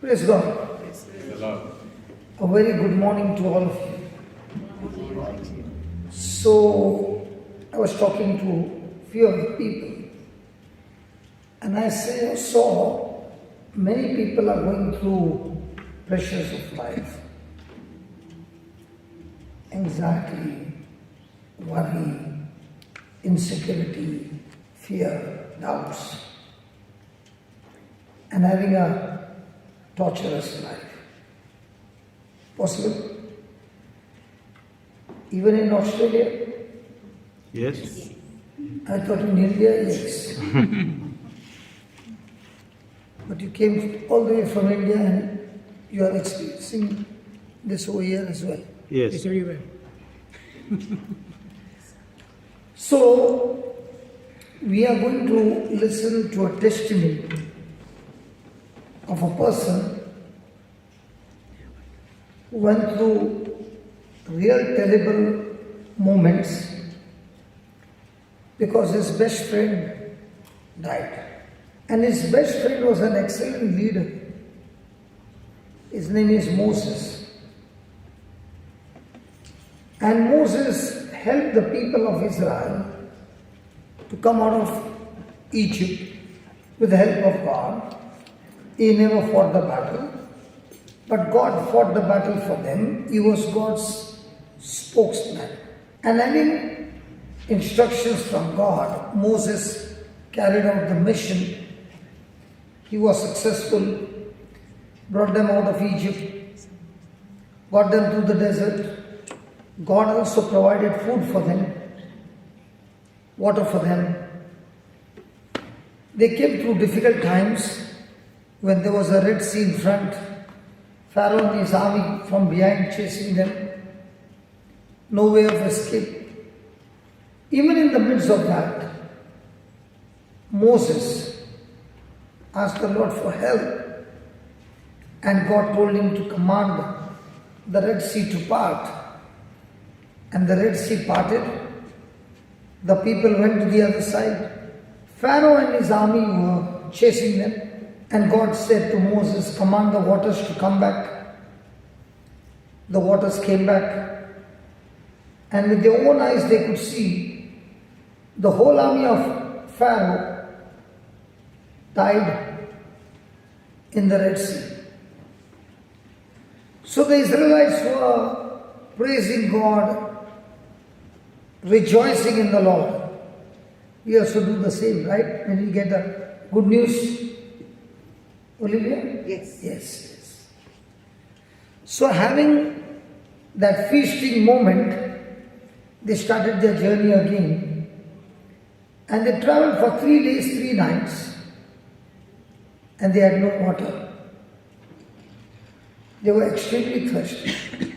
Praise God. A very good morning to all of you. So, I was talking to a few of the people, and I saw many people are going through pressures of life, anxiety, worry, insecurity, fear, doubts, and having a torturous life. Possible? Even in Australia? Yes. I thought in India, yes. But you came all the way from India and you are experiencing this over here as well. Yes. It's everywhere. So, we are going to listen to a testimony of a person who went through real terrible moments because his best friend died. And his best friend was an excellent leader. His name is Moses. And Moses helped the people of Israel to come out of Egypt with the help of God. He never fought the battle, but God fought the battle for them. He was God's spokesman. And having instructions from God, Moses carried out the mission. He was successful, brought them out of Egypt, got them through the desert. God also provided food for them, water for them. They came through difficult times when there was a Red Sea in front, Pharaoh and his army from behind chasing them, no way of escape. Even in the midst of that, Moses asked the Lord for help, and God told him to command the Red Sea to part. And the Red Sea parted. The people went to the other side. Pharaoh and his army were chasing them. And God said to Moses, command the waters to come back. The waters came back. And with their own eyes they could see the whole army of Pharaoh died in the Red Sea. So the Israelites were praising God, rejoicing in the Lord. We also do the same, right? When we get a good news. Olivia? Yes. Yes. So having that feasting moment, they started their journey again. And they traveled for 3 days, 3 nights. And they had no water. They were extremely thirsty.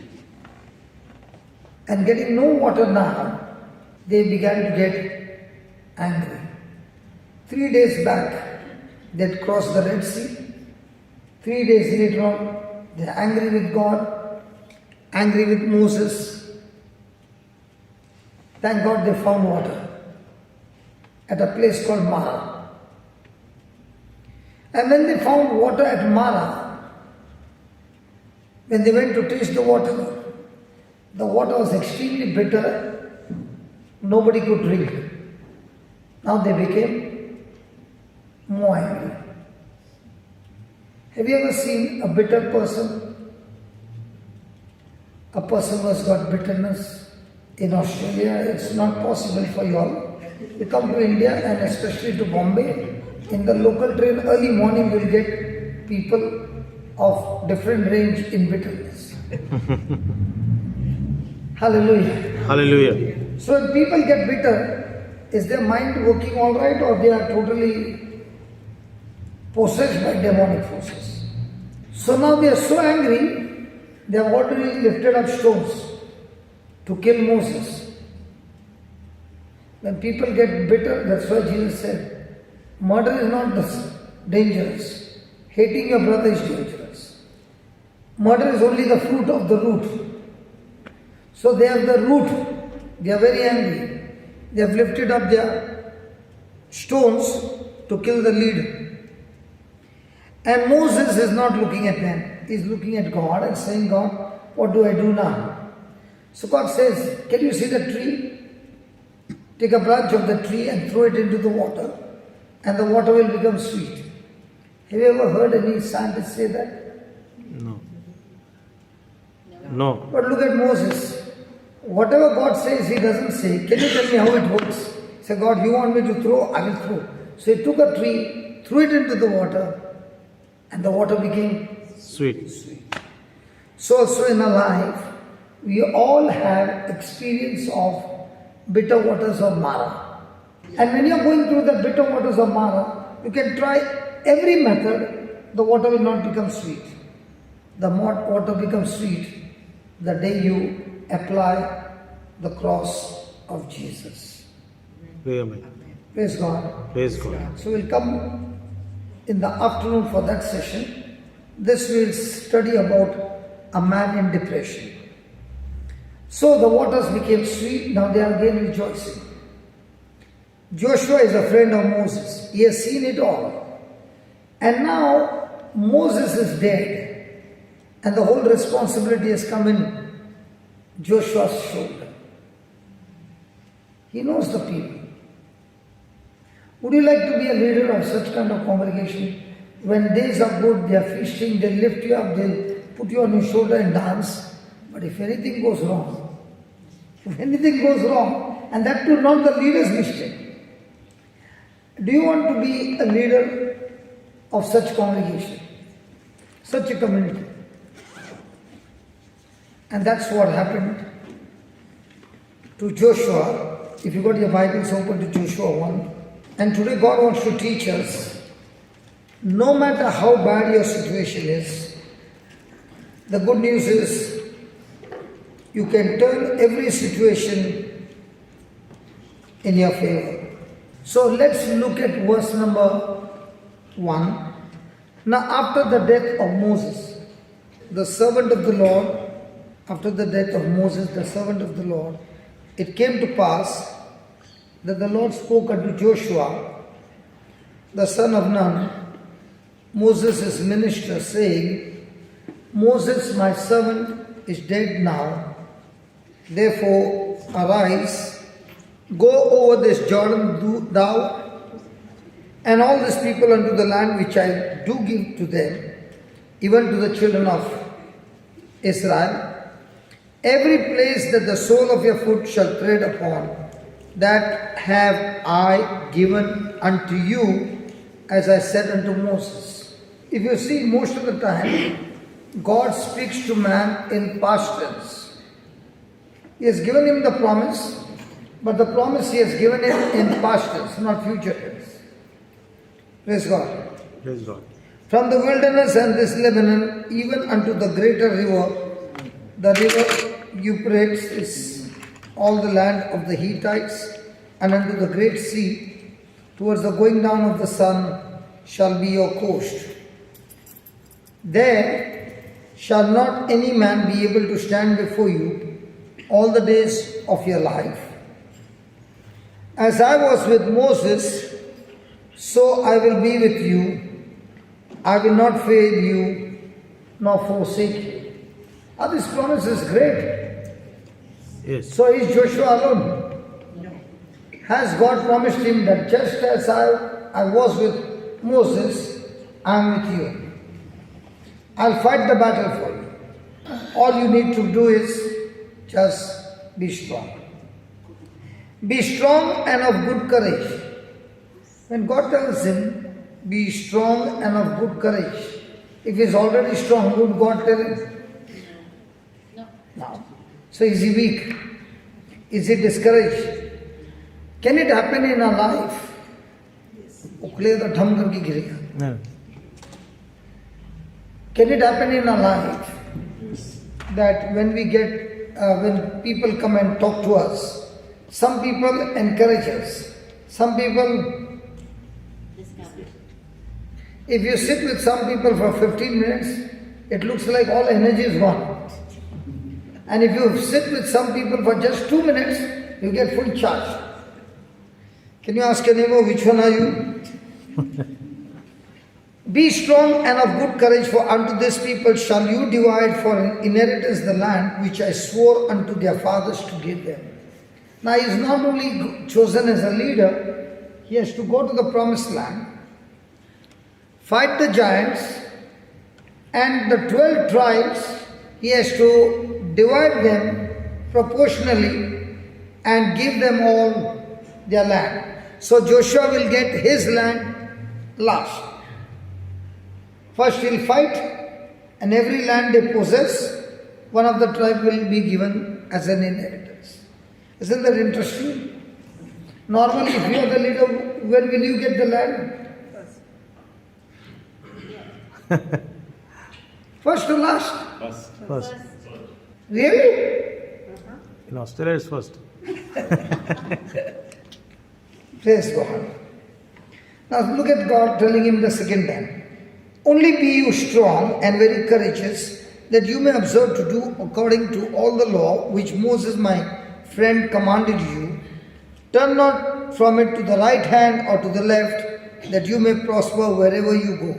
And getting no water now, they began to get angry. 3 days back, they'd crossed the Red Sea. 3 days later on, they're angry with God, angry with Moses. Thank God they found water at a place called Mara. And when they found water at Mara, when they went to taste the water was extremely bitter. Nobody could drink. Now they became more angry. Have you ever seen a bitter person? A person who has got bitterness? In Australia, it's not possible for you all. You come to India and especially to Bombay, in the local train early morning you'll get people of different range in bitterness. Hallelujah. Hallelujah. So when people get bitter, is their mind working all right, or they are totally possessed by demonic forces? So now they are so angry, they have already lifted up stones to kill Moses. When people get bitter, that's why Jesus said, murder is not dangerous. Hating your brother is dangerous. Murder is only the fruit of the root. So they have the root. They are very angry. They have lifted up their stones to kill the leader. And Moses is not looking at them. He's looking at God and saying, God, what do I do now? So God says, can you see the tree? Take a branch of the tree and throw it into the water, and the water will become sweet. Have you ever heard any scientist say that? No. No. But look at Moses. Whatever God says, he doesn't say. Can you tell me how it works? Say, God, you want me to throw? I will throw. So he took a tree, threw it into the water, and the water became Sweet. so also in our life, we all have experience of bitter waters of Mara. And when you're going through the bitter waters of Mara, you can try every method, the water will not become sweet. The water becomes sweet the day you apply the cross of Jesus. Amen. Praise God. Praise God. So we'll come in the afternoon for that session. This we'll study about a man in depression. So the waters became sweet, now they are again rejoicing. Joshua is a friend of Moses. He has seen it all. And now Moses is dead, and the whole responsibility has come in Joshua's shoulder. He knows the people. Would you like to be a leader of such kind of congregation? When days are good, they are feasting, they lift you up, they put you on your shoulder and dance. But if anything goes wrong, and that too not the leader's mistake, do you want to be a leader of such congregation, such a community? And that's what happened to Joshua. If you got your Bibles open to Joshua 1. And today God wants to teach us, no matter how bad your situation is, the good news is you can turn every situation in your favor. So let's look at verse number 1. Now after the death of Moses, the servant of the Lord, after the death of Moses, the servant of the Lord, it came to pass that the Lord spoke unto Joshua, the son of Nun, Moses' minister, saying, Moses, my servant, is dead now. Therefore, arise, go over this Jordan, thou and all this people unto the land which I do give to them, even to the children of Israel. Every place that the sole of your foot shall tread upon, that have I given unto you, as I said unto Moses. If you see, most of the time, God speaks to man in past tense. He has given him the promise, but the promise he has given him in past tense, not future tense. Praise God. Praise God. From the wilderness and this Lebanon, even unto the greater river, the river Euphrates is all the land of the Hittites, and unto the great sea, towards the going down of the sun, shall be your coast. There shall not any man be able to stand before you all the days of your life. As I was with Moses, so I will be with you. I will not fail you, nor forsake you. This promise is great. Yes. So is Joshua alone? No. Has God promised him that just as I was with Moses, I am with you. I'll fight the battle for you. All you need to do is just be strong. Be strong and of good courage. When God tells him, be strong and of good courage, if he's already strong, would God tell him? No. So is he weak? Is he discouraged? Can it happen in our life? No. Can it happen in our life that when we when people come and talk to us, some people encourage us, some people, if you sit with some people for 15 minutes, it looks like all energy is gone. And if you sit with some people for just 2 minutes, you get full charge. Can you ask your neighbor, which one are you? Be strong and of good courage, for unto this people shall you divide for an inheritance the land which I swore unto their fathers to give them. Now he is not only chosen as a leader, he has to go to the promised land, fight the giants, and the 12 tribes, he has to divide them proportionally and give them all their land. So Joshua will get his land last. First he'll fight, and every land they possess, one of the tribe will be given as an inheritance. Isn't that interesting? Normally, if you are the leader, where will you get the land? First to last? First. Really? In Australia, it's first. Praise God. Now look at God telling him the second time. Only be you strong and very courageous, that you may observe to do according to all the law which Moses my friend commanded you. Turn not from it to the right hand or to the left, that you may prosper wherever you go.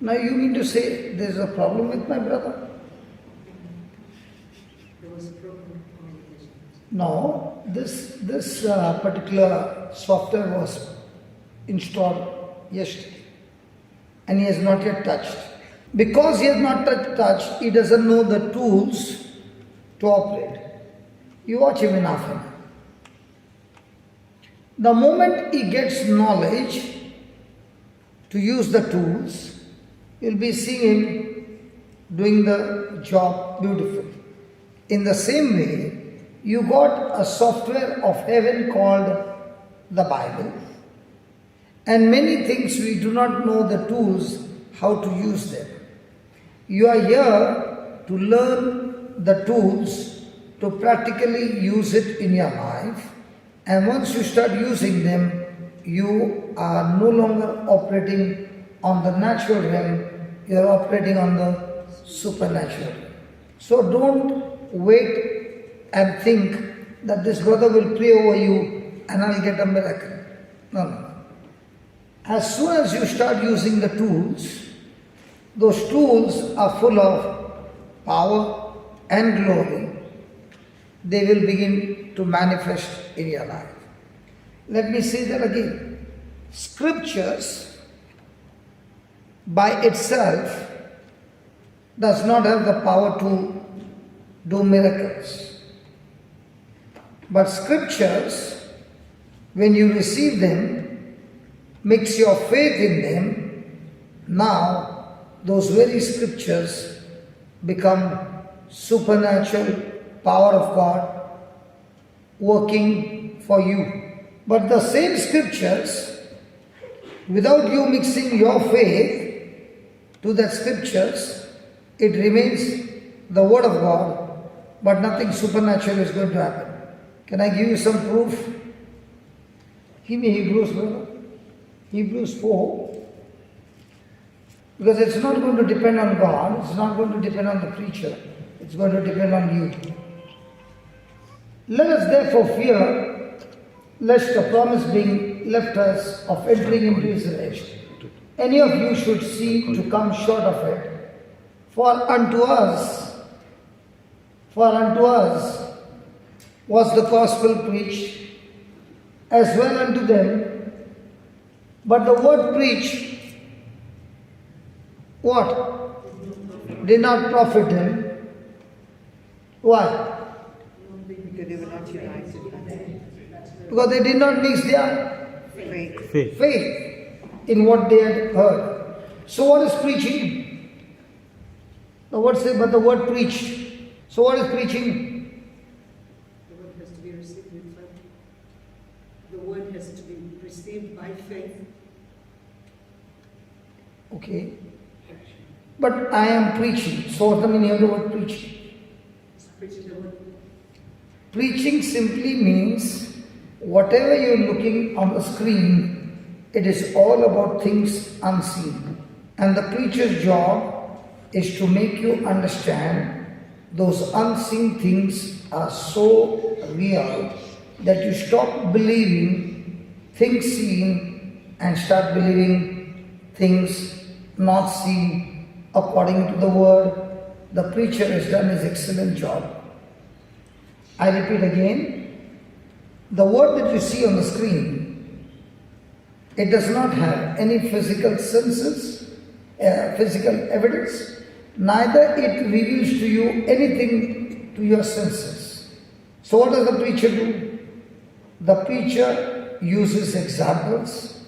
Now you mean to say there is a problem with my brother? There was a problem with communication. No, this particular software was installed yesterday, and he has not yet touched. Because he has not touched, he doesn't know the tools to operate. You watch him in half an hour. The moment he gets knowledge to use the tools, you'll be seeing him doing the job beautifully. In the same way, you got a software of heaven called the Bible, and many things we do not know the tools how to use them. You are here to learn the tools to practically use it in your life, and once you start using them, you are no longer operating on the natural realm, you are operating on the supernatural realm. So don't wait and think that this brother will pray over you and I'll get a miracle. No. As soon as you start using the tools, those tools are full of power and glory. They will begin to manifest in your life. Let me say that again. Scriptures by itself does not have the power to do miracles. But scriptures, when you receive them, mix your faith in them, now those very scriptures become supernatural power of God working for you. But the same scriptures, without you mixing your faith to that scriptures, it remains the word of God, but nothing supernatural is going to happen. Can I give you some proof? Give me Hebrews, brother. Hebrews 4. Because it's not going to depend on God, it's not going to depend on the preacher, it's going to depend on you. Let us therefore fear, lest the promise being left us of entering into his rest, any of you should seem to come short of it. For unto us was the gospel preached, as well unto them, but the word preached, what? Did not profit them. Why? Because they were not united. Because they did not mix their Faith. faith in what they had heard. So what is preaching? The word says, but the word preached. So what is preaching? The word has to be received with faith. The word has to be received by faith. Okay. But I am preaching. So what's the meaning of the word preaching? It's preaching the word. Preaching simply means whatever you're looking on the screen, it is all about things unseen. And the preacher's job is to make you understand those unseen things are so real that you stop believing things seen and start believing things not seen according to the word. The preacher has done his excellent job. I repeat again, the word that you see on the screen, it does not have any physical senses, physical evidence, neither it reveals to you anything to your senses. So what does the preacher do? The preacher uses examples,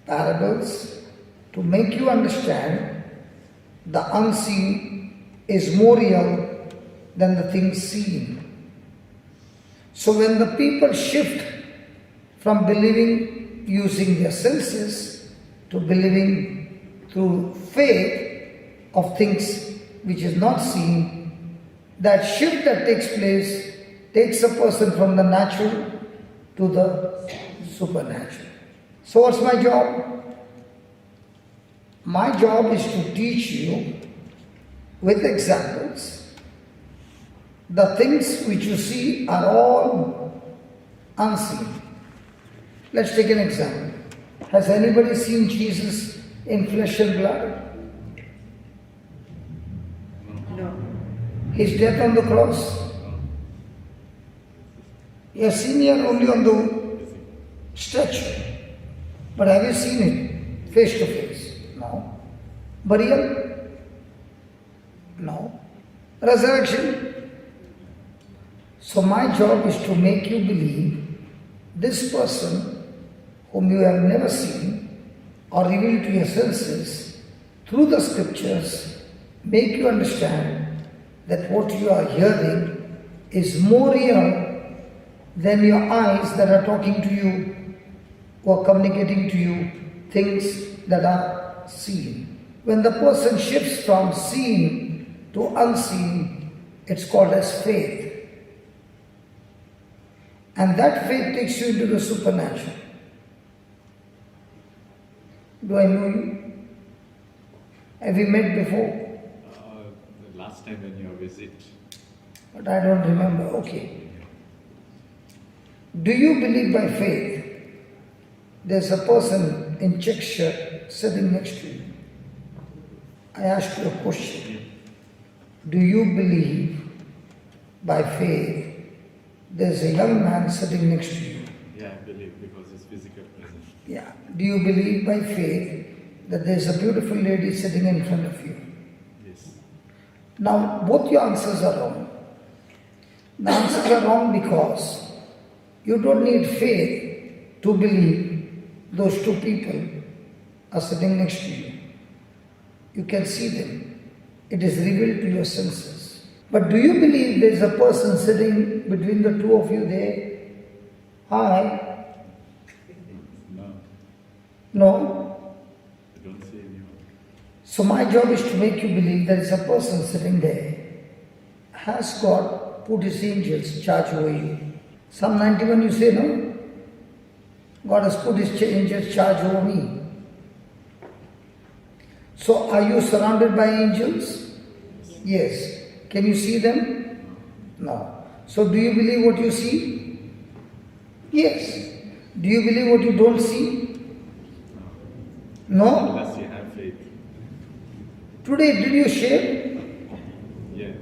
parables, to make you understand the unseen is more real than the things seen. So when the people shift from believing using their senses to believing through faith of things which is not seen, that shift that takes place takes a person from the natural to the supernatural. So what's my job? My job is to teach you with examples. The things which you see are all unseen. Let's take an example. Has anybody seen Jesus in flesh and blood? No. His death on the cross? You have seen here only on the stretcher. But have you seen it face to face? No. Burial? No. Resurrection? So my job is to make you believe this person whom you have never seen or revealed to your senses through the scriptures, make you understand that what you are hearing is more real than your eyes that are talking to you or communicating to you things that are seen. When the person shifts from seen to unseen, it's called as faith. And that faith takes you into the supernatural. Do I know you? Have we met before? The last time when your visit. But I don't remember. Okay. Do you believe by faith? There's a person in check shirt sitting next to you. I ask you a question. Do you believe by faith? There's a young man sitting next to you. Yeah, I believe because it's physical presence. Yeah. Do you believe by faith that there's a beautiful lady sitting in front of you? Yes. Now, both your answers are wrong. The answers are wrong because you don't need faith to believe those two people are sitting next to you. You can see them. It is revealed to your senses. But do you believe there is a person sitting between the two of you there? Hi? No, No? I don't see anyone. So my job is to make you believe there is a person sitting there. Has God put his angels charge over you? Psalm 91 you say no? God has put his angels charge over me. So are you surrounded by angels? Yes. Can you see them? No. So do you believe what you see? Yes. Do you believe what you don't see? No? Unless you have faith. Today did you shave? Yeah.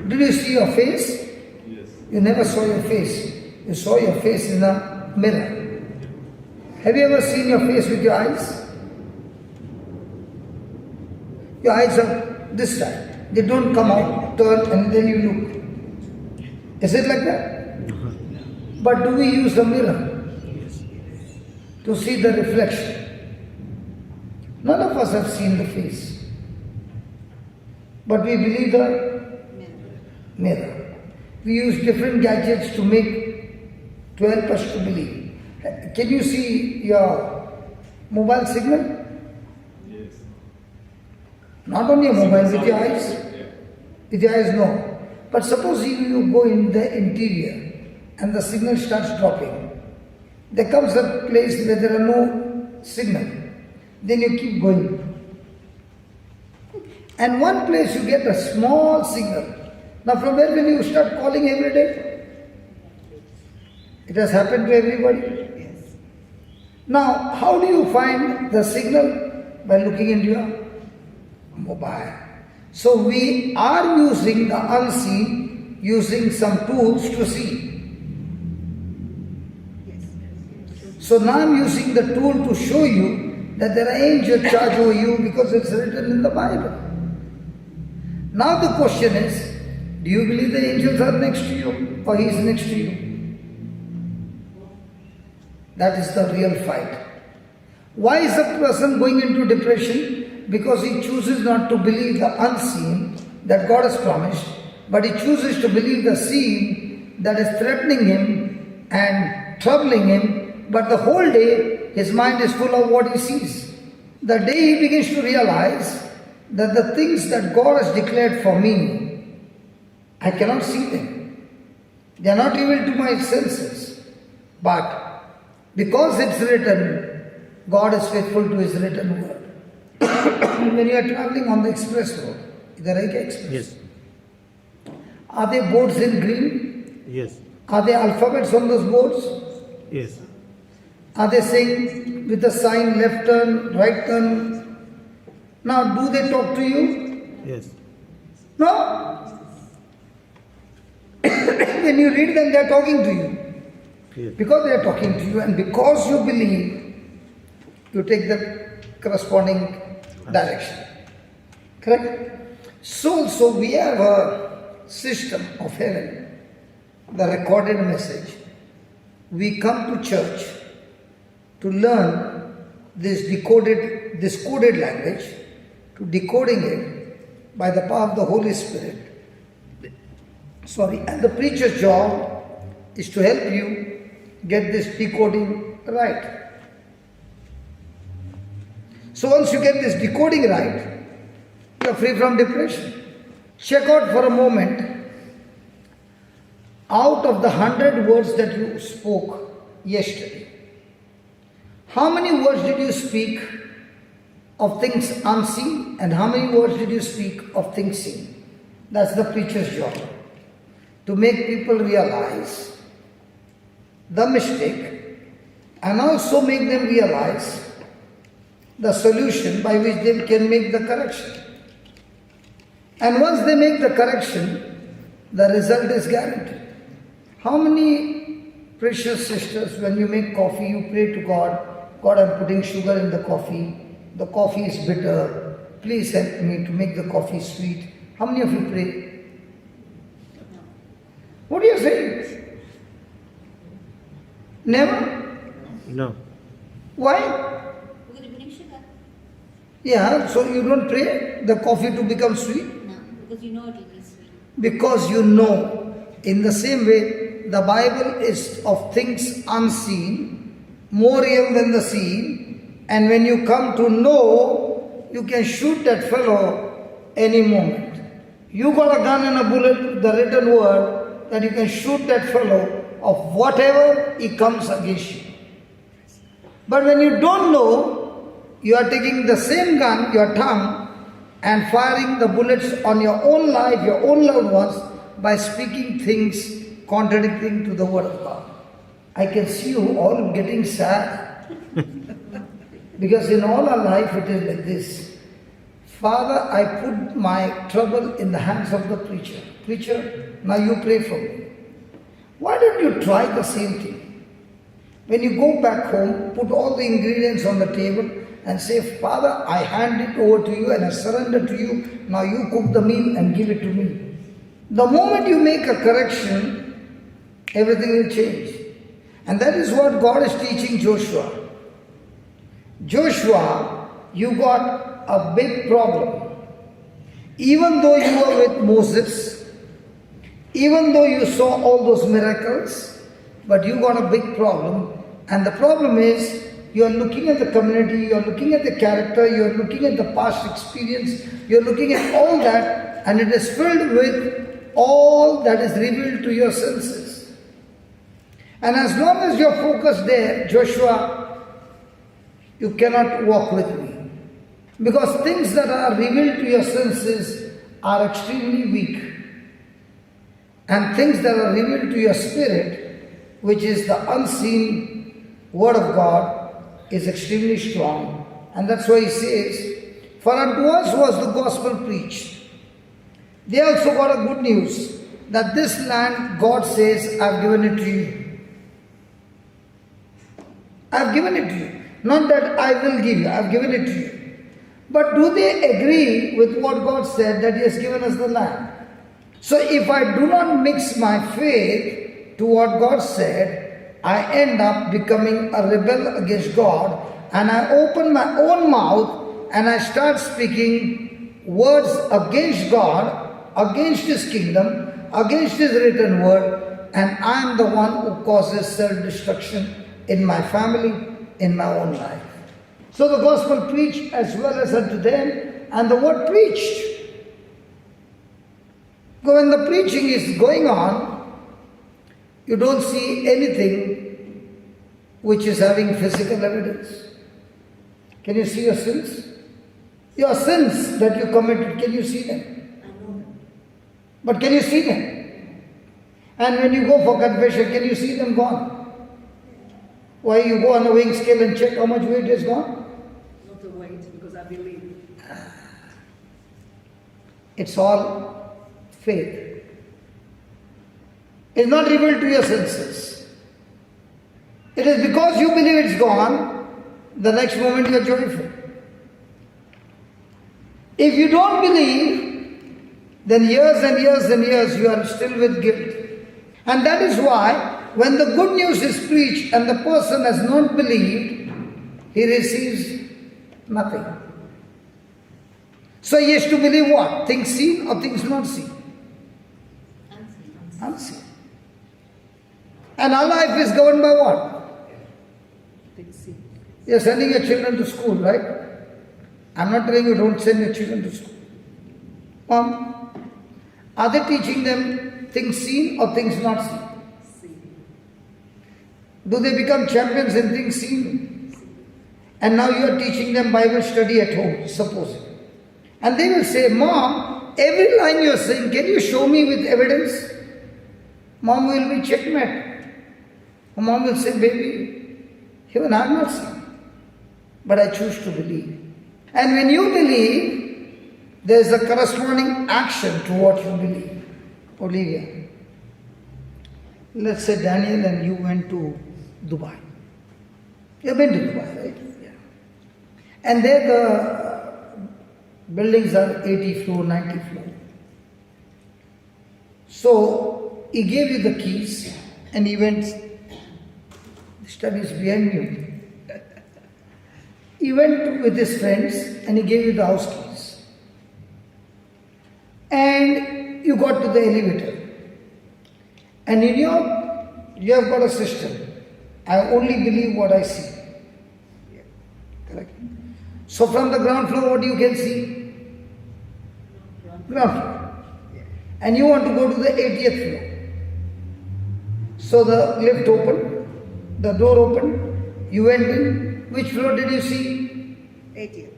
Did you see your face? Yes. You never saw your face. You saw your face in a mirror. Have you ever seen your face with your eyes? Your eyes are this side. They don't come out, turn, and then you look. Is it like that? But do we use the mirror to see the reflection? None of us have seen the face. But we believe the mirror. We use different gadgets to help us to believe. Can you see your mobile signal? Yes. Not on your mobile, with your eyes. Yeah. With your eyes, no. But suppose you go in the interior and the signal starts dropping. There comes a place where there are no signal. Then you keep going. And one place you get a small signal. Now from where will you start calling every day? It has happened to everybody. Yes. Now, how do you find the signal? By looking into your mobile. So we are using the unseen, using some tools to see. So now I'm using the tool to show you that there are angels charge over you because it's written in the Bible. Now the question is, do you believe the angels are next to you or he's next to you? That is the real fight. Why is a person going into depression? Because he chooses not to believe the unseen that God has promised, but he chooses to believe the seen that is threatening him and troubling him, but the whole day his mind is full of what he sees. The day he begins to realize that the things that God has declared for me, I cannot see them. They are not revealed to my senses. But because it's written, God is faithful to his written word. When you are traveling on the express road, the Raika Express, Yes. are there boards in green? Yes. Are there alphabets on those boards? Yes. Are they saying with a sign left turn, right turn? Now, do they talk to you? Yes. No. When you read them, they are talking to you. Yes. Because they are talking to you, and because you believe, you take the corresponding direction. Correct? So we have a system of heaven, the recorded message. We come to church to learn this coded language, to decoding it by the power of the Holy Spirit. And the preacher's job is to help you get this decoding right. So once you get this decoding right, you are free from depression. Check out for a moment, out of the 100 words that you spoke yesterday, how many words did you speak of things unseen and how many words did you speak of things seen? That's the preacher's job. To make people realize the mistake and also make them realize the solution by which they can make the correction. And once they make the correction, the result is guaranteed. How many precious sisters, when you make coffee, you pray to God, God, I'm putting sugar in the coffee is bitter, please help me to make the coffee sweet. How many of you pray? What do you say? Never? No. Why? Yeah, so you don't pray the coffee to become sweet? No, because you know it will be sweet. Because you know, in the same way, the Bible is of things unseen, more real than the seen, and when you come to know, you can shoot that fellow any moment. You got a gun and a bullet, the written word, that you can shoot that fellow of whatever he comes against you. But when you don't know, you are taking the same gun, your tongue, and firing the bullets on your own life, your own loved ones, by speaking things contradicting to the word of God. I can see you all getting sad. Because in all our life it is like this. Father, I put my trouble in the hands of the preacher. Preacher, now you pray for me. Why don't you try the same thing? When you go back home, put all the ingredients on the table and say, Father, I hand it over to you and I surrender to you. Now you cook the meal and give it to me. The moment you make a correction, everything will change. And that is what God is teaching Joshua. Joshua, you got a big problem. Even though you were with Moses, even though you saw all those miracles, but you got a big problem. And the problem is, you are looking at the community, you are looking at the character, you are looking at the past experience, you are looking at all that, and it is filled with all that is revealed to your senses. And as long as you are focused there, Joshua, you cannot walk with me. Because things that are revealed to your senses are extremely weak. And things that are revealed to your spirit, which is the unseen word of God, is extremely strong. And that's why he says, For unto us was the gospel preached. They also got a good news that this land, God says, I've given it to you. I've given it to you. Not that I will give you, I've given it to you. But do they agree with what God said, that He has given us the land? So if I do not mix my faith to what God said, I end up becoming a rebel against God, and I open my own mouth and I start speaking words against God, against His kingdom, against His written word, and I am the one who causes self-destruction in my family, in my own life. So the gospel preached as well as unto them, and the word preached. When the preaching is going on, you don't see anything which is having physical evidence. Can you see your sins? Your sins that you committed, can you see them? I know them. But can you see them? And when you go for confession, can you see them gone? Why you go on a weighing scale and check how much weight is gone? Not the weight, because I believe. It's all faith. It's not revealed to your senses. It is because you believe it's gone, the next moment you are joyful. If you don't believe, then years and years and years you are still with guilt. And that is why when the good news is preached and the person has not believed, he receives nothing. So he has to believe what? Things seen or things not seen? Unseen. And our life is governed by what? You are sending your children to school, right? I am not telling you don't send your children to school. Mom, are they teaching them things seen or things not seen? Do they become champions in things seen? And now you are teaching them Bible study at home, supposing. And they will say, Mom, every line you are saying, can you show me with evidence? Mom will be checkmate. Mom will say, baby, even I have not seen, but I choose to believe. And when you believe, there is a corresponding action to what you believe. Olivia, let's say Daniel and you went to Dubai. You've been to Dubai, right? Yeah. And there the buildings are 80 floor, 90 floor. So he gave you the keys and he went, the study is behind you. He went with his friends and he gave you the house keys. And you got to the elevator. And in you have got a system. I only believe what I see. Correct? So from the ground floor, what you can see? Ground floor. And you want to go to the 80th floor. So the lift opened, the door opened, you went in. Which floor did you see? 80th.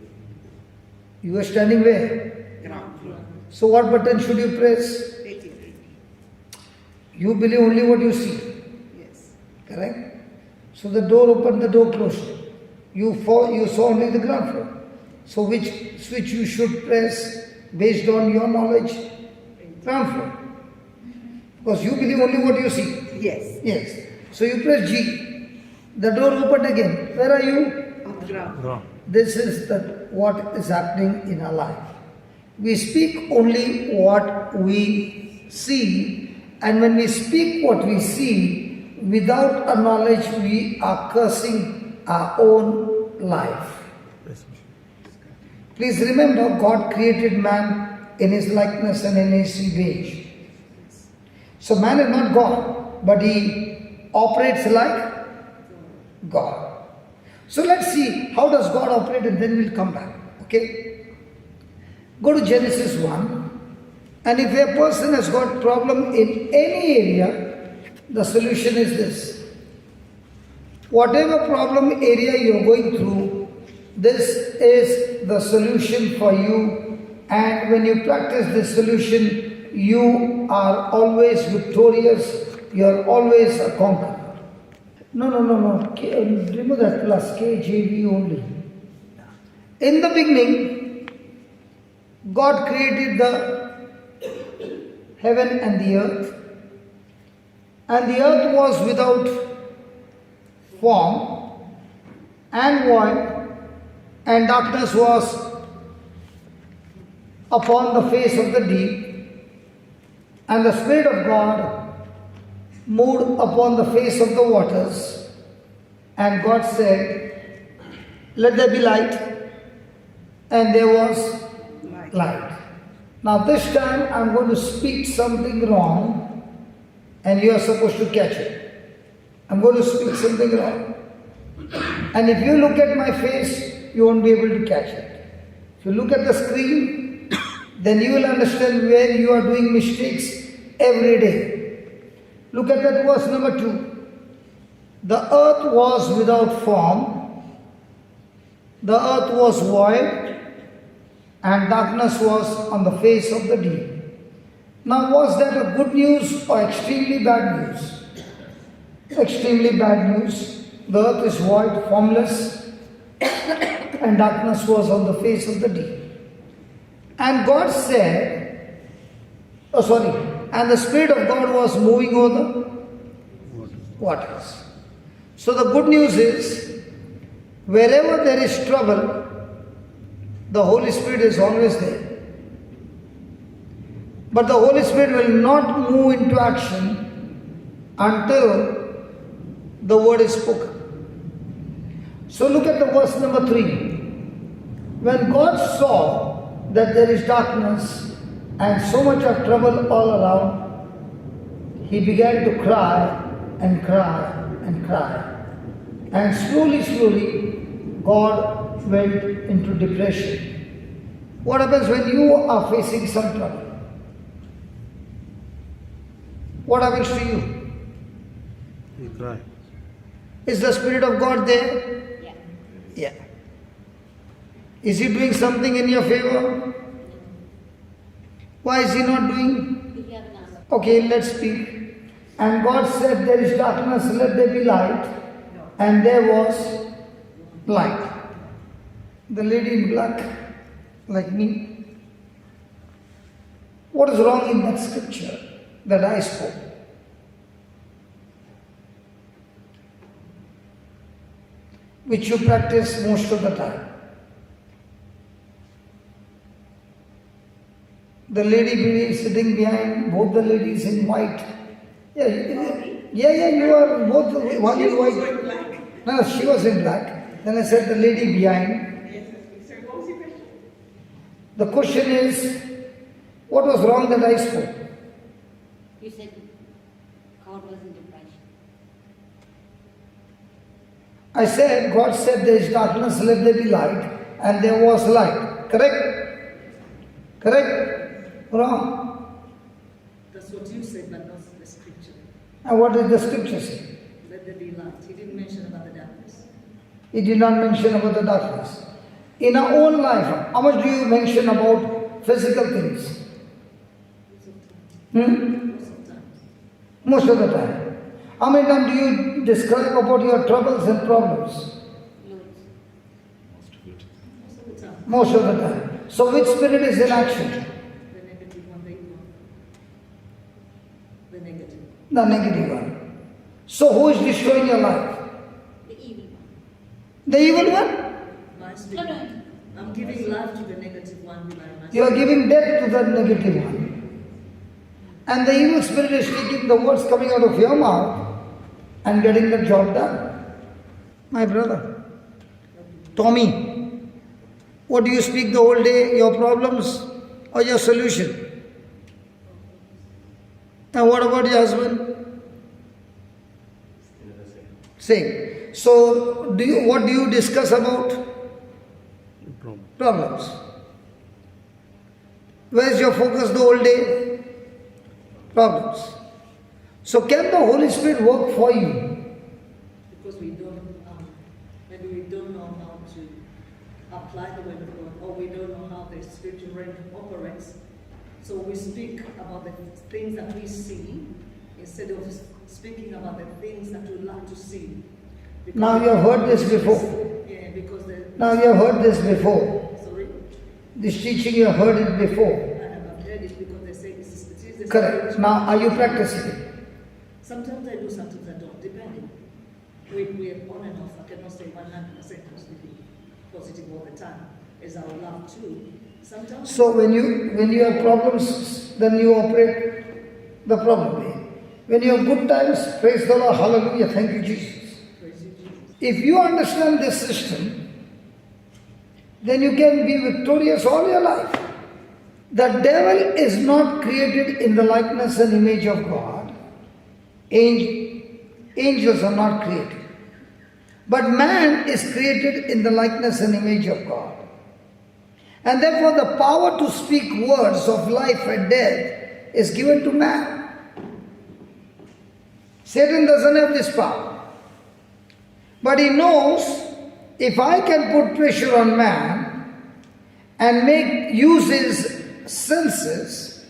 You were standing where? Ground floor. So what button should you press? 80th. You believe only what you see. Yes. Correct? So the door opened, the door closed. You saw only the ground floor. So which switch you should press based on your knowledge? Ground floor. Because you believe only what you see. Yes. Yes. So you press G. The door opened again. Where are you? On the ground. Wrong. This is what is happening in our life. We speak only what we see, and when we speak what we see, without a knowledge, we are cursing our own life. Yes. Please remember, God created man in His likeness and in His image. So man is not God, but he operates like God. So let's see how does God operate, and then we'll come back. Okay? Go to Genesis 1, and if a person has got problem in any area, the solution is this. Whatever problem area you're going through, this is the solution for you, and when you practice this solution, you are always victorious, you are always a conqueror. No. Remove that plus KJV only. In the beginning, God created the heaven and the earth, and the earth was without form and void, and darkness was upon the face of the deep, and the Spirit of God moved upon the face of the waters. And God said, "Let there be light," and there was light. Now this time I'm going to speak something wrong, and you are supposed to catch it. I'm going to speak something wrong. And if you look at my face, you won't be able to catch it. If you look at the screen, then you will understand where you are doing mistakes every day. Look at that verse number 2. The earth was without form, the earth was void, and darkness was on the face of the deep. Now, was that a good news or extremely bad news? Extremely bad news. The earth is void, formless, and darkness was on the face of the deep. And God said, and the Spirit of God was moving over the waters. So the good news is, wherever there is trouble, the Holy Spirit is always there. But the Holy Spirit will not move into action until the word is spoken. So look at the verse number 3. When God saw that there is darkness and so much of trouble all around, He began to cry and cry and cry. And slowly, God went into depression. What happens when you are facing some trouble? What happens to you? You cry. Is the Spirit of God there? Yeah. Yeah. Is He doing something in your favor? Why is He not doing? If you have an answer. Okay, let's speak. And God said, "There is darkness, let there be light." And there was light. The lady in black, like me. What is wrong in that scripture that I spoke? Which you practice most of the time. The lady sitting behind, both the ladies in white. Yeah, you are both one in white. No, she was in black. Then I said the lady behind. The question is, what was wrong that I spoke? You said God was in depression. I said, God said there is darkness, let there be light, and there was light. Correct? Correct? Wrong. That's what you said, but not the scripture. And what did the scripture say? Let there be light. He didn't mention about the darkness. He did not mention about the darkness. In our own life, how much do you mention about physical things? Most of the time. How many times do you describe about your troubles and problems? Loads. Most of the time. Most of the time. So which spirit is in action? The negative one, the evil. The negative. The negative one. So who is destroying your life? The evil one. The evil one? My No, spirit. no. I'm giving life to the negative one by my You are giving death to the negative one. And the evil spirit is taking the words coming out of your mouth and getting the job done. My brother, Tommy, what do you speak the whole day? Your problems or your solution? And what about your husband? Same. So, what do you discuss about? Problem. Problems. Where is your focus the whole day? Problems. So can the Holy Spirit work for you? Because maybe we don't know how to apply the word of God, or we don't know how the spiritual realm operates. So we speak about the things that we see instead of speaking about the things that we like to see. Now you have heard this before. Yeah, because Now you have heard this before. Sorry? This teaching you have heard it before. And I've heard it because they say it is the Correct. Now, are you practicing it? Sometimes I do, sometimes I don't, depending. We're on and off. I cannot say 100% positive all the time, as I would love to. Sometimes. So when you have problems, then you operate the problem way. When you have good times, praise the Lord, hallelujah, thank you Jesus. Praise you, Jesus. If you understand this system, then you can be victorious all your life. The devil is not created in the likeness and image of God. Angels are not created. But man is created in the likeness and image of God. And therefore the power to speak words of life and death is given to man. Satan doesn't have this power. But he knows, if I can put pressure on man and use his senses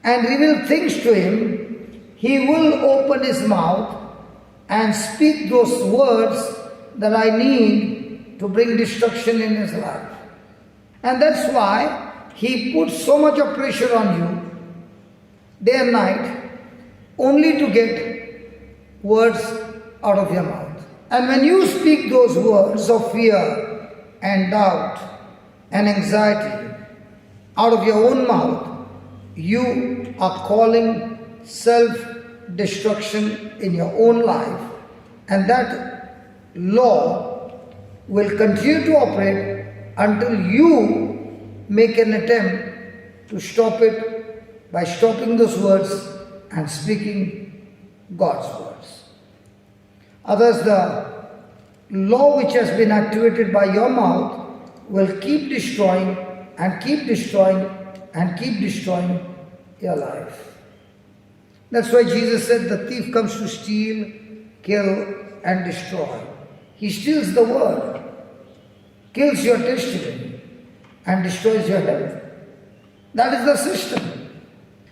and reveal things to him, he will open his mouth and speak those words that I need to bring destruction in his life. And that's why he puts so much of pressure on you, day and night, only to get words out of your mouth. And when you speak those words of fear and doubt and anxiety out of your own mouth, you are calling self-destruction in your own life, and that law will continue to operate until you make an attempt to stop it by stopping those words and speaking God's words. Otherwise, the law which has been activated by your mouth will keep destroying and keep destroying and keep destroying your life. That's why Jesus said the thief comes to steal, kill and destroy. He steals the word, kills your testimony and destroys your health. That is the system.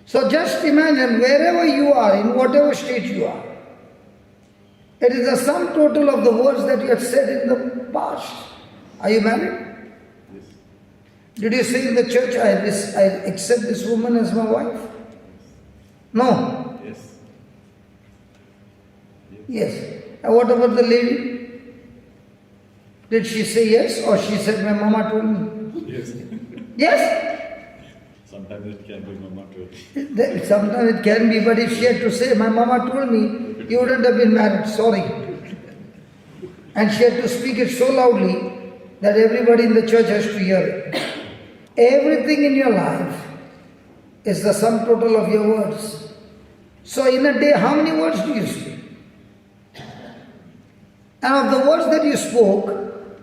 So just imagine, wherever you are, in whatever state you are, it is the sum total of the words that you have said in the past. Are you married? Yes. Did you say in the church, I accept this woman as my wife? No. Yes. Yes. And what about the lady? Did she say yes, or she said, my mama told me? Yes. Yes? Sometimes it can be mama too. Sometimes it can be, but if she had to say, my mama told me, you wouldn't have been married, sorry. And she had to speak it so loudly that everybody in the church has to hear it. Everything in your life is the sum total of your words. So in a day, how many words do you speak? And of the words that you spoke,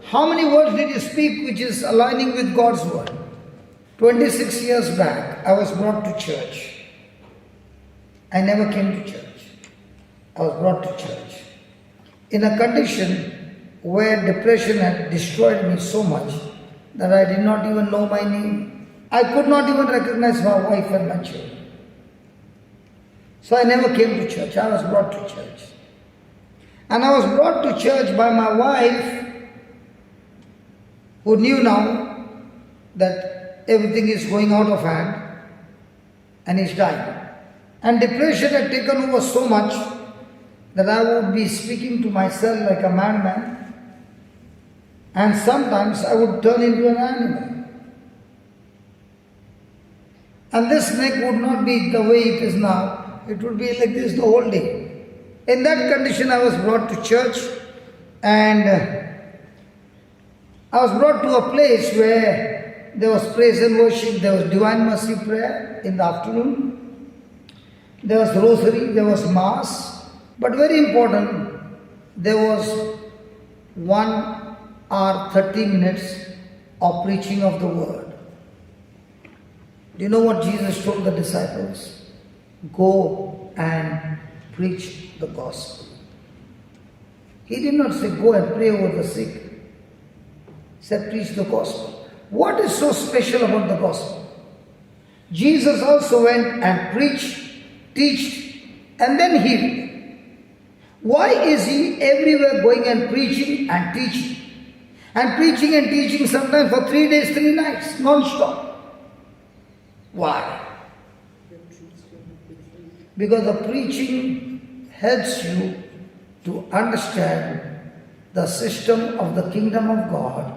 how many words did you speak which is aligning with God's word? 26 years back, I was brought to church. I never came to church. I was brought to church in a condition where depression had destroyed me so much that I did not even know my name. I could not even recognize my wife and my children. So I never came to church. I was brought to church. And I was brought to church by my wife, who knew now that everything is going out of hand and is dying. And depression had taken over so much that I would be speaking to myself like a madman, and sometimes I would turn into an animal. And this neck would not be the way it is now. It would be like this the whole day. In that condition, I was brought to church, and I was brought to a place where there was praise and worship, there was divine mercy prayer in the afternoon, there was rosary, there was mass, but very important, there was 1 hour 30 minutes of preaching of the word. Do you know what Jesus told the disciples? Go and preach the gospel. He did not say go and pray over the sick. He said preach the gospel. What is so special about the gospel? Jesus also went and preached, teached, and then healed. Why is he everywhere going and preaching and teaching? And preaching and teaching sometimes for 3 days, 3 nights, non-stop. Why? Because the preaching helps you to understand the system of the kingdom of God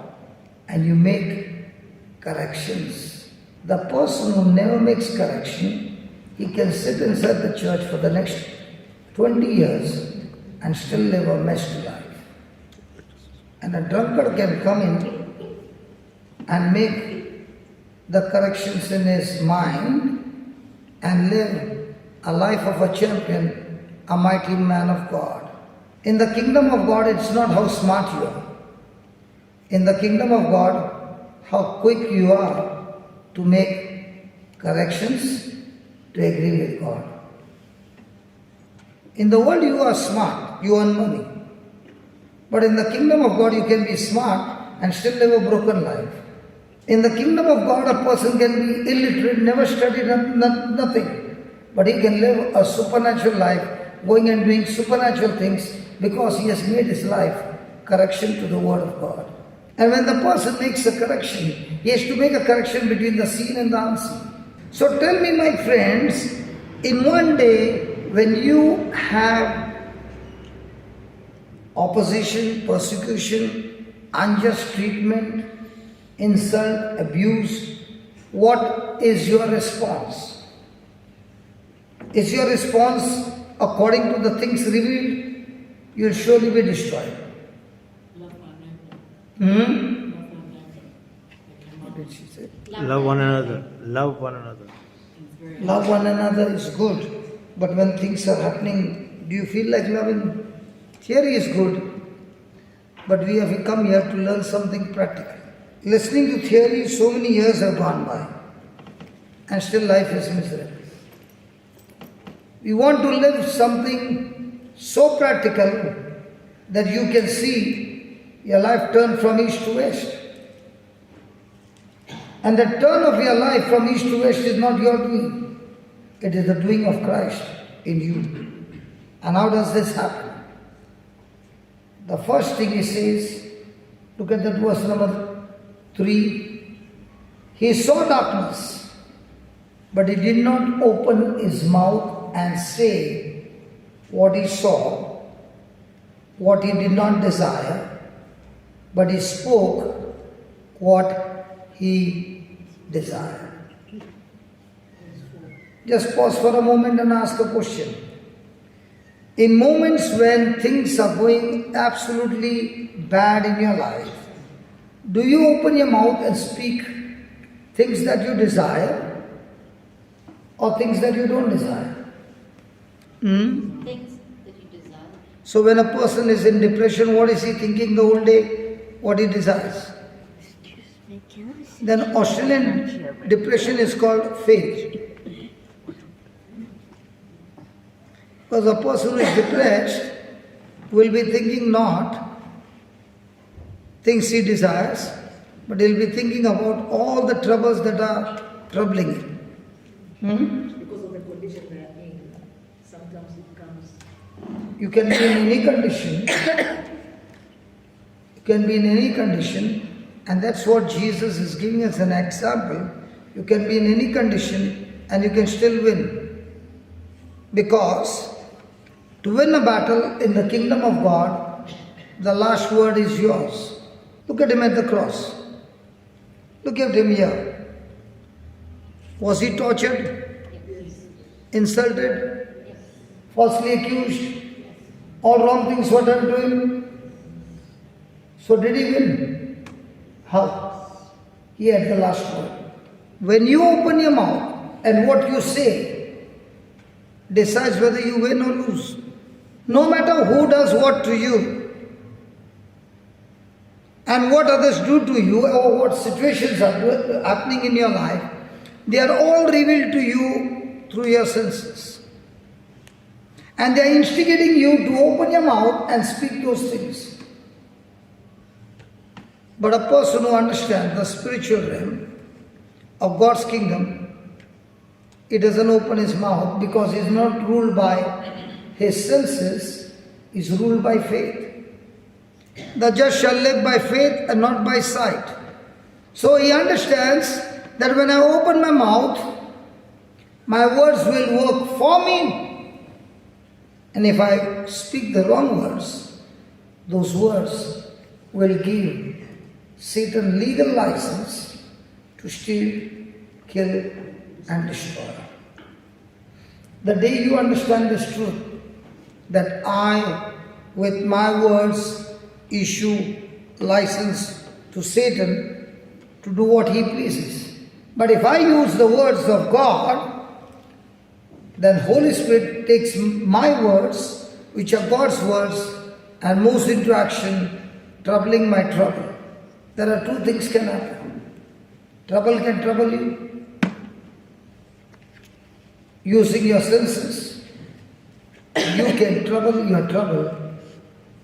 and you make corrections. The person who never makes correction, he can sit inside the church for the next 20 years and still live a messed life. And a drunkard can come in and make the corrections in his mind and live a life of a champion, a mighty man of God. In the kingdom of God, it's not how smart you are. In the kingdom of God, how quick you are to make corrections, to agree with God. In the world, you are smart, you earn money. But in the kingdom of God, you can be smart and still live a broken life. In the kingdom of God, a person can be illiterate, never studied nothing. But he can live a supernatural life, going and doing supernatural things because he has made his life correction to the word of God. And when the person makes a correction, he has to make a correction between the seen and the unseen. So tell me, my friends, in one day when you have opposition, persecution, unjust treatment, insult, abuse, what is your response? Is your response according to the things revealed? You will surely be destroyed. Love one another. Hmm? Love one another. What did she say? Love one another. Love one another. Love one another is good, but when things are happening, do you feel like loving? Theory is good, but we have come here to learn something practical. Listening to theory, so many years have gone by, and still life is miserable. We want to live something so practical that you can see your life turn from east to west. And the turn of your life from east to west is not your doing. It is the doing of Christ in you. And how does this happen? The first thing he says, look at that verse number 3. He saw darkness, but he did not open his mouth and say what he saw, what he did not desire, but he spoke what he desired. Just pause for a moment and ask a question. In moments when things are going absolutely bad in your life, do you open your mouth and speak things that you desire or things that you don't desire? Things that you desire. So when a person is in depression, what is he thinking the whole day? What he desires. Then Australian depression is called faith. Because a person who is depressed will be thinking not things he desires, but he'll be thinking about all the troubles that are troubling him. Because of the condition they are in, sometimes it comes. You can be in any condition. You can be in any condition, and that's what Jesus is giving us an example. You can be in any condition and you can still win. Because to win a battle in the kingdom of God, the last word is yours. Look at him at the cross. Look at him here. Was he tortured? Insulted? Falsely accused? All wrong things were done to him? So did he win? How? He had the last word. When you open your mouth and what you say decides whether you win or lose. No matter who does what to you and what others do to you or what situations are happening in your life, they are all revealed to you through your senses. And they are instigating you to open your mouth and speak those things. But a person who understands the spiritual realm of God's kingdom, he doesn't open his mouth because he is not ruled by his senses, is ruled by faith. The just shall live by faith and not by sight. So he understands that when I open my mouth, my words will work for me. And if I speak the wrong words, those words will give Satan legal license to steal, kill, and destroy. The day you understand this truth, that I, with my words, issue license to Satan to do what he pleases. But if I use the words of God, then Holy Spirit takes my words, which are God's words, and moves into action, troubling my trouble. There are two things can happen. Trouble can trouble you, using your senses. You can trouble your trouble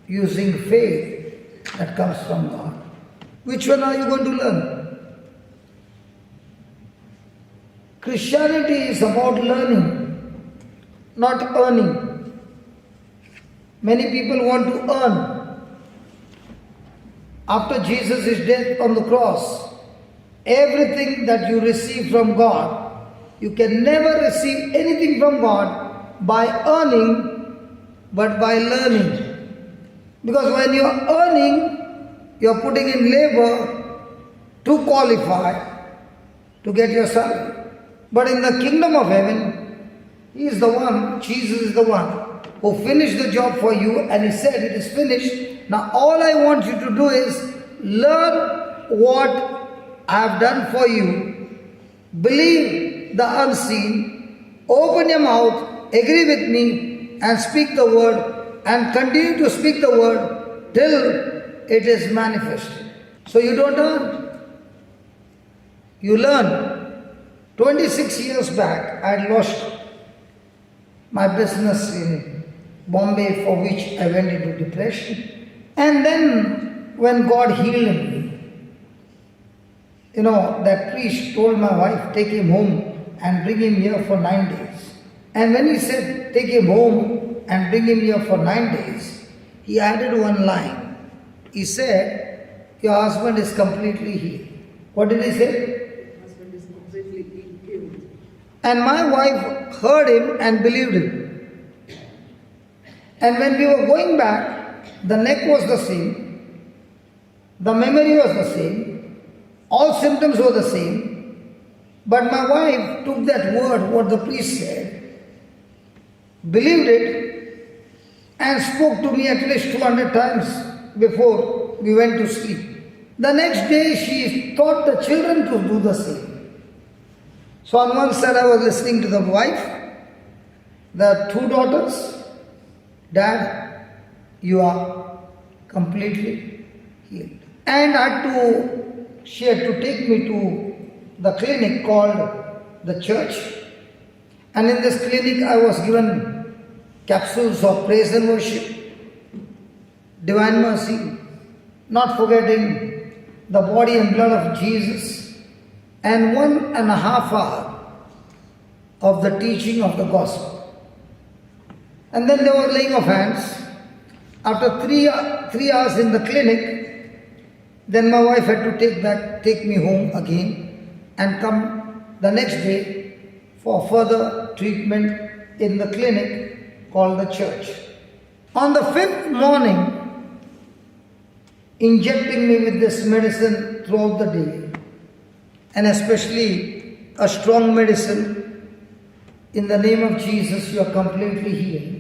using faith that comes from God. Which one are you going to learn? Christianity is about learning, not earning. Many people want to earn. After Jesus' death on the cross, everything that you receive from God, you can never receive anything from God by earning, but by learning. Because when you are earning, you are putting in labor to qualify to get your salary. But in the kingdom of heaven, He is the one, Jesus is the one who finished the job for you, and He said, it is finished. Now all I want you to do is learn what I have done for you. Believe the unseen. Open your mouth, agree with me, and speak the word, and continue to speak the word till it is manifested. So you don't earn, you learn. 26 years back, I had lost my business in Bombay, for which I went into depression. And then when God healed me, that priest told my wife, take him home and bring him here for 9 days. And when he said, take him home and bring him here for 9 days, he added one line. He said, your husband is completely healed. What did he say? And my wife heard him and believed him. And when we were going back, the neck was the same, the memory was the same, all symptoms were the same. But my wife took that word, what the priest said, believed it, and spoke to me at least 200 times before we went to sleep. The next day she taught the children to do the same. So on one side I was listening to the wife, the two daughters, Dad, you are completely healed. And she had to take me to the clinic called the church. And in this clinic I was given capsules of praise and worship, divine mercy, not forgetting the body and blood of Jesus, and 1.5 hours of the teaching of the gospel. And then there was laying of hands. After 3 hours in the clinic, then my wife had to take me home again and come the next day for further treatment in the clinic called the church. On the 5th morning, injecting me with this medicine throughout the day, and especially a strong medicine, in the name of Jesus, you are completely healed.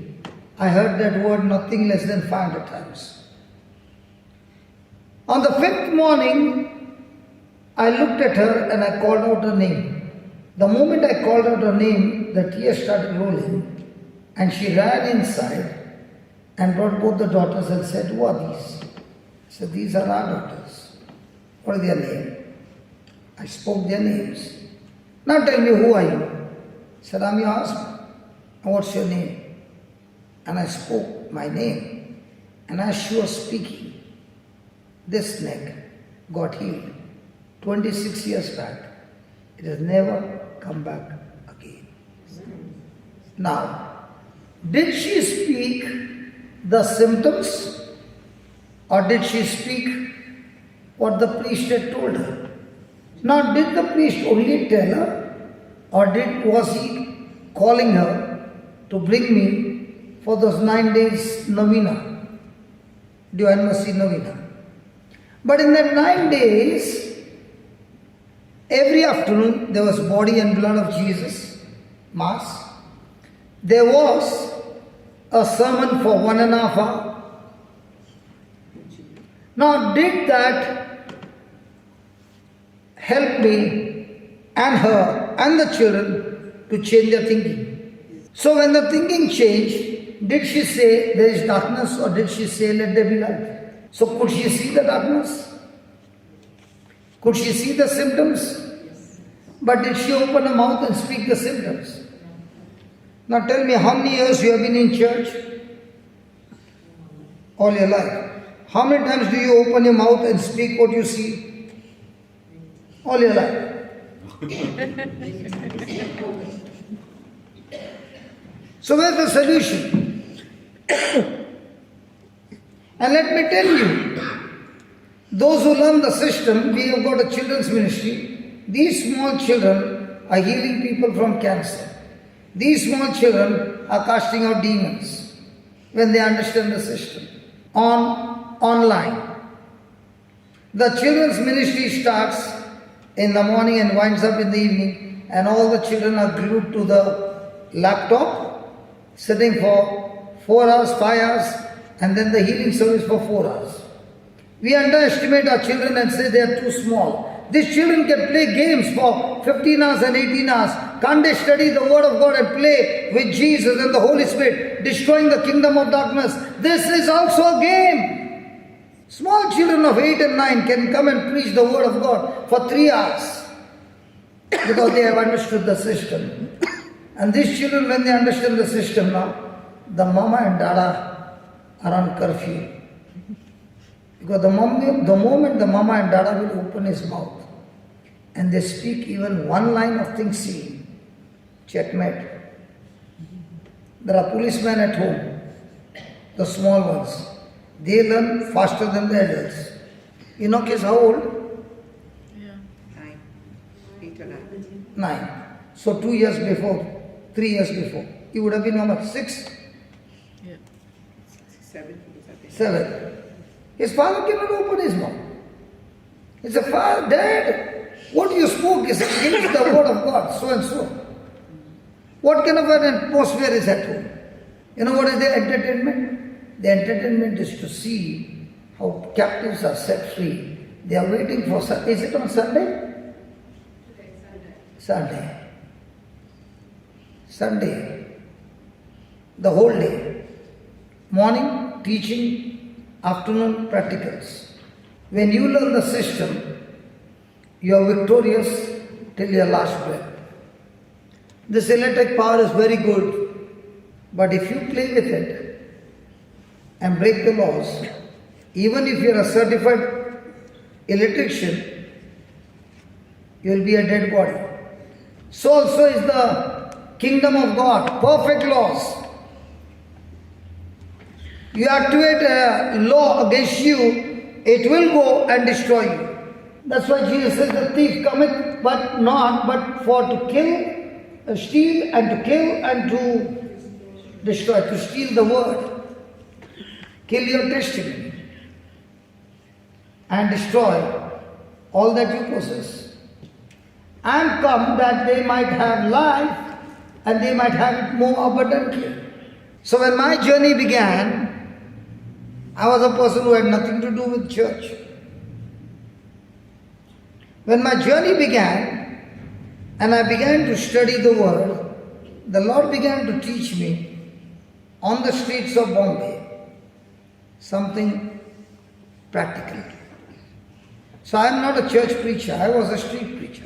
I heard that word nothing less than 500 times. On the 5th morning, I looked at her and I called out her name. The moment I called out her name, the tears started rolling, and she ran inside and brought both the daughters and said, who are these? I said, these are our daughters. What is their name? I spoke their names. Now tell me, who are you? I said, I'm your husband. And what's your name? And I spoke my name. And as she was speaking, this neck got healed. 26 years back. It has never come back again. Now, did she speak the symptoms Or did she speak what the priest had told her? Now, did the priest only tell her, or was he calling her to bring me for those 9 days novena, Divine Mercy novena? But in that 9 days, every afternoon there was body and blood of Jesus, Mass. There was a sermon for 1.5 hours. Now, did that help me and her and the children to change their thinking? So when the thinking changed, did she say there is darkness, or did she say let there be light? So could she see the darkness? Could she see the symptoms? But did she open her mouth and speak the symptoms? Now tell me, how many years you have been in church? All your life. How many times do you open your mouth and speak what you see? All your life. So where's the solution? And let me tell you, those who learn the system, we have got a children's ministry. These small children are healing people from cancer. These small children are casting out demons when they understand the system. Online. The children's ministry starts in the morning and winds up in the evening, and all the children are glued to the laptop, sitting for 4 hours, 5 hours, and then the healing service for 4 hours. We underestimate our children and say they are too small. These children can play games for 15 hours and 18 hours. Can't they study the Word of God and play with Jesus and the Holy Spirit, destroying the kingdom of darkness? This is also a game. Small children of 8 and 9 can come and preach the Word of God for 3 hours because they have understood the system. And these children, when they understand the system now, the mama and dada are on curfew. Because the moment the mama and dada will open his mouth and they speak even one line of things seen, checkmate. There are policemen at home, the small ones. They learn faster than the adults. Enoch is how old? 9. 8 or 9. 9. So 2 years before, 3 years before. He would have been how much? 6? 7. 7. His father cannot open his mouth. He said, Father, Dad, what you spoke is against the word of God, so and so. What kind of an atmosphere is at home? You know what is the entertainment? The entertainment is to see how captives are set free. They are waiting for, is it on Sunday? Sunday. Sunday. The whole day. Morning, teaching, afternoon, practicals. When you learn the system, you are victorious till your last breath. This electric power is very good, but if you play with it and break the laws, even if you are a certified electrician, you will be a dead body. So also is the kingdom of God, perfect laws. You activate a law against you, it will go and destroy you. That's why Jesus says the thief cometh but for to kill, steal and to kill and to destroy, to steal the word. Kill your testimony and destroy all that you possess. And come that they might have life and they might have it more abundantly. So when my journey began, I was a person who had nothing to do with church. When my journey began and I began to study the Word, the Lord began to teach me on the streets of Bombay something practical. So I am not a church preacher, I was a street preacher,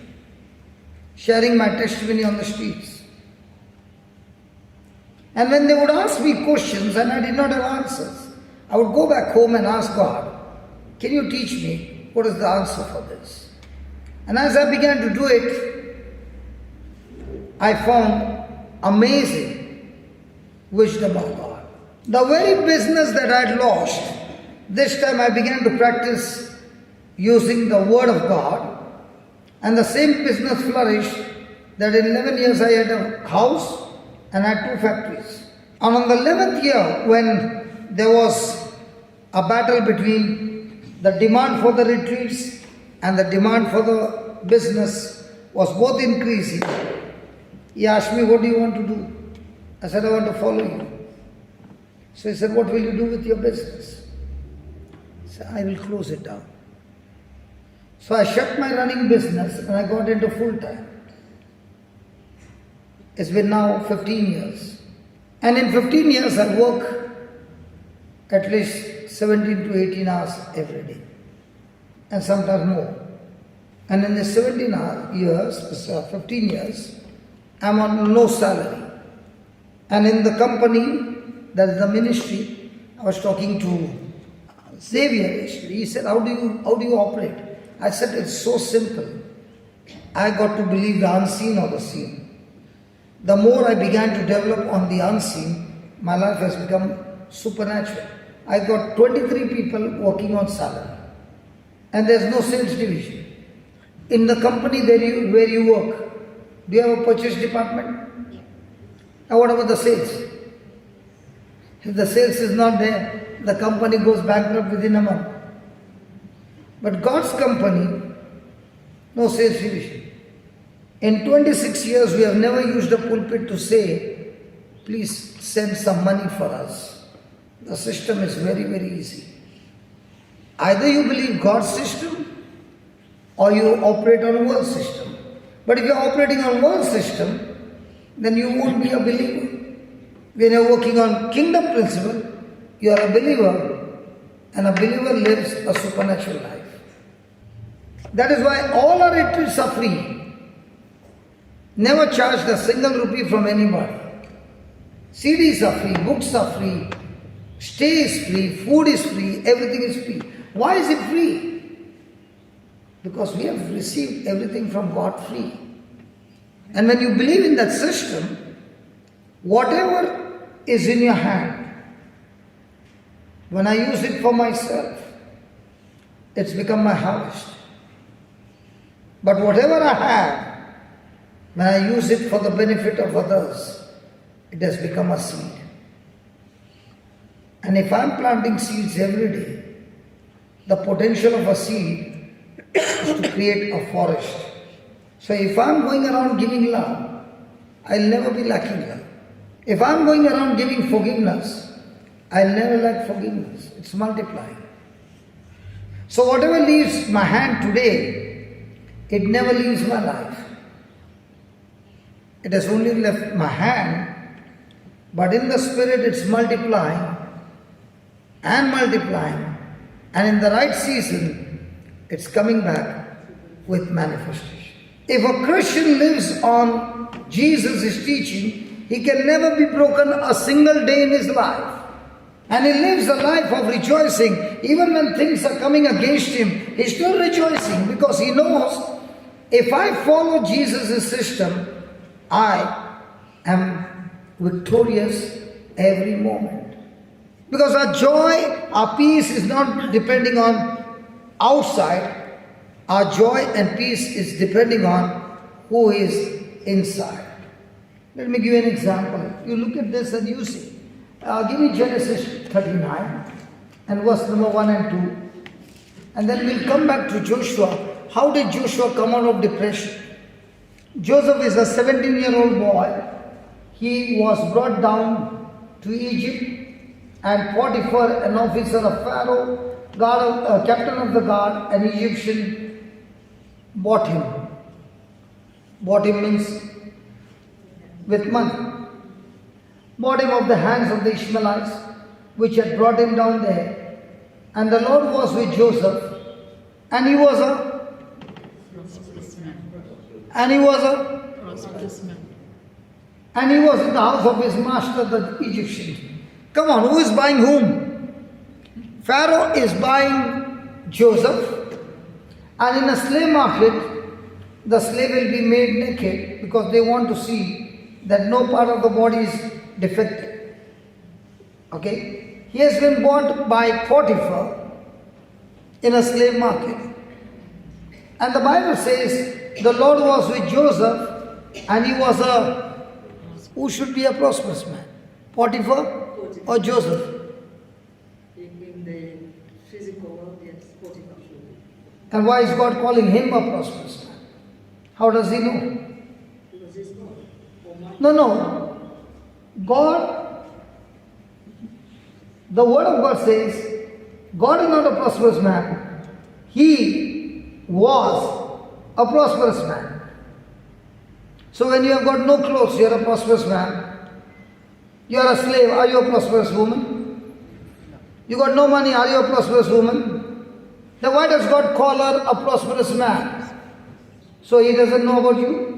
sharing my testimony on the streets. And when they would ask me questions and I did not have answers, I would go back home and ask God, can you teach me what is the answer for this? And as I began to do it, I found amazing wisdom of God. The very business that I had lost This time I began to practice using the word of God, and the same business flourished that in 11 years I had a house and had 2 factories. And on the 11th year, when there was a battle between the demand for the retreats and the demand for the business was both increasing, he asked me, what do you want to do? I said, I want to follow you. So he said, what will you do with your business? I said, I will close it down. So I shut my running business and I got into full time. It's been now 15 years. And in 15 years I work at least 17 to 18 hours every day. And sometimes more. And in the 15 years, I'm on no salary. And in the company, that is the ministry, I was talking to Xavier actually. He said, how do you operate? I said, it's so simple. I got to believe the unseen or the seen. The more I began to develop on the unseen, my life has become supernatural. I got 23 people working on salary. And there's no sales division. In the company where you work, do you have a purchase department? Yeah. And what about the sales? If the sales is not there, the company goes bankrupt within a month. But God's company, no sales division. In 26 years, we have never used a pulpit to say, please send some money for us. The system is very, very easy. Either you believe God's system or you operate on world system. But if you are operating on world system, then you won't be a believer. When you are working on kingdom principle, you are a believer, and a believer lives a supernatural life. That is why all our retreats are free. Never charged a single rupee from anybody. CDs are free, books are free, stay is free, food is free, everything is free. Why is it free? Because we have received everything from God free. And when you believe in that system, whatever is in your hand, when I use it for myself, it's become my harvest. But whatever I have, when I use it for the benefit of others, it has become a seed. And if I'm planting seeds every day, the potential of a seed is to create a forest. So if I'm going around giving love, I'll never be lacking love. If I'm going around giving forgiveness, I'll never lack forgiveness. It's multiplying. So whatever leaves my hand today, it never leaves my life. It has only left my hand, but in the spirit it's multiplying and multiplying, and in the right season it's coming back with manifestation. If a Christian lives on Jesus' teaching, he can never be broken a single day in his life. And he lives a life of rejoicing. Even when things are coming against him, he's still rejoicing because he knows, if I follow Jesus' system, I am victorious every moment. Because our joy, our peace is not depending on outside. Our joy and peace is depending on who is inside. Let me give you an example. You look at this and you see. Give me Genesis 39 and verse number 1 and 2. And then we'll come back to Joshua. How did Joshua come out of depression? Joseph is a 17-year-old boy. He was brought down to Egypt, and Potiphar, an officer of Pharaoh, captain of the guard, an Egyptian, bought him. Bought him means with money. Bought him of the hands of the Ishmaelites, which had brought him down there. And the Lord was with Joseph, and he was a And he was in the house of his master, the Egyptian. Come on, who is buying whom? Pharaoh is buying Joseph, and in a slave market, the slave will be made naked because they want to see that no part of the body is defective. Okay? He has been bought by Potiphar, in a slave market. And the Bible says the Lord was with Joseph, and he was who should be a prosperous man? Potiphar or Joseph? In the physical world, yes, Potiphar should be. And why is God calling him a prosperous man? How does he know? Because he's God. Almighty. No. God, the word of God says, God is not a prosperous man. He was a prosperous man. So when you have got no clothes, you are a prosperous man. You are a slave, are you a prosperous woman? You got no money, are you a prosperous woman? Then why does God call her a prosperous man? So he doesn't know about you?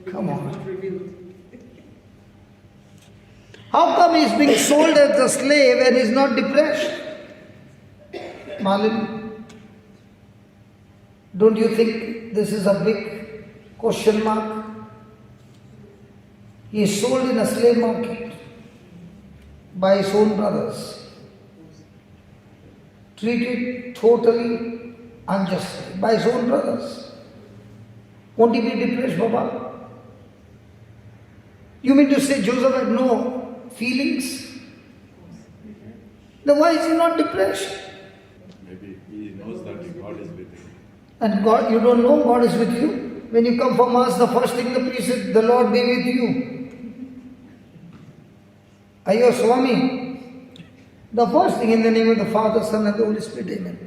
Come on. Not revealed. How come he's being sold as a slave and he's not depressed? Malin, don't you think this is a big question mark? He is sold in a slave market by his own brothers, treated totally unjustly by his own brothers. Won't he be depressed, Baba? You mean to say Joseph had no feelings? Then why is he not depressed? Maybe he knows that God is with him. And God, you don't know God is with you? When you come for Mass, the first thing the priest said, the Lord be with you. Are you a Swami? The first thing, in the name of the Father, Son and the Holy Spirit, amen.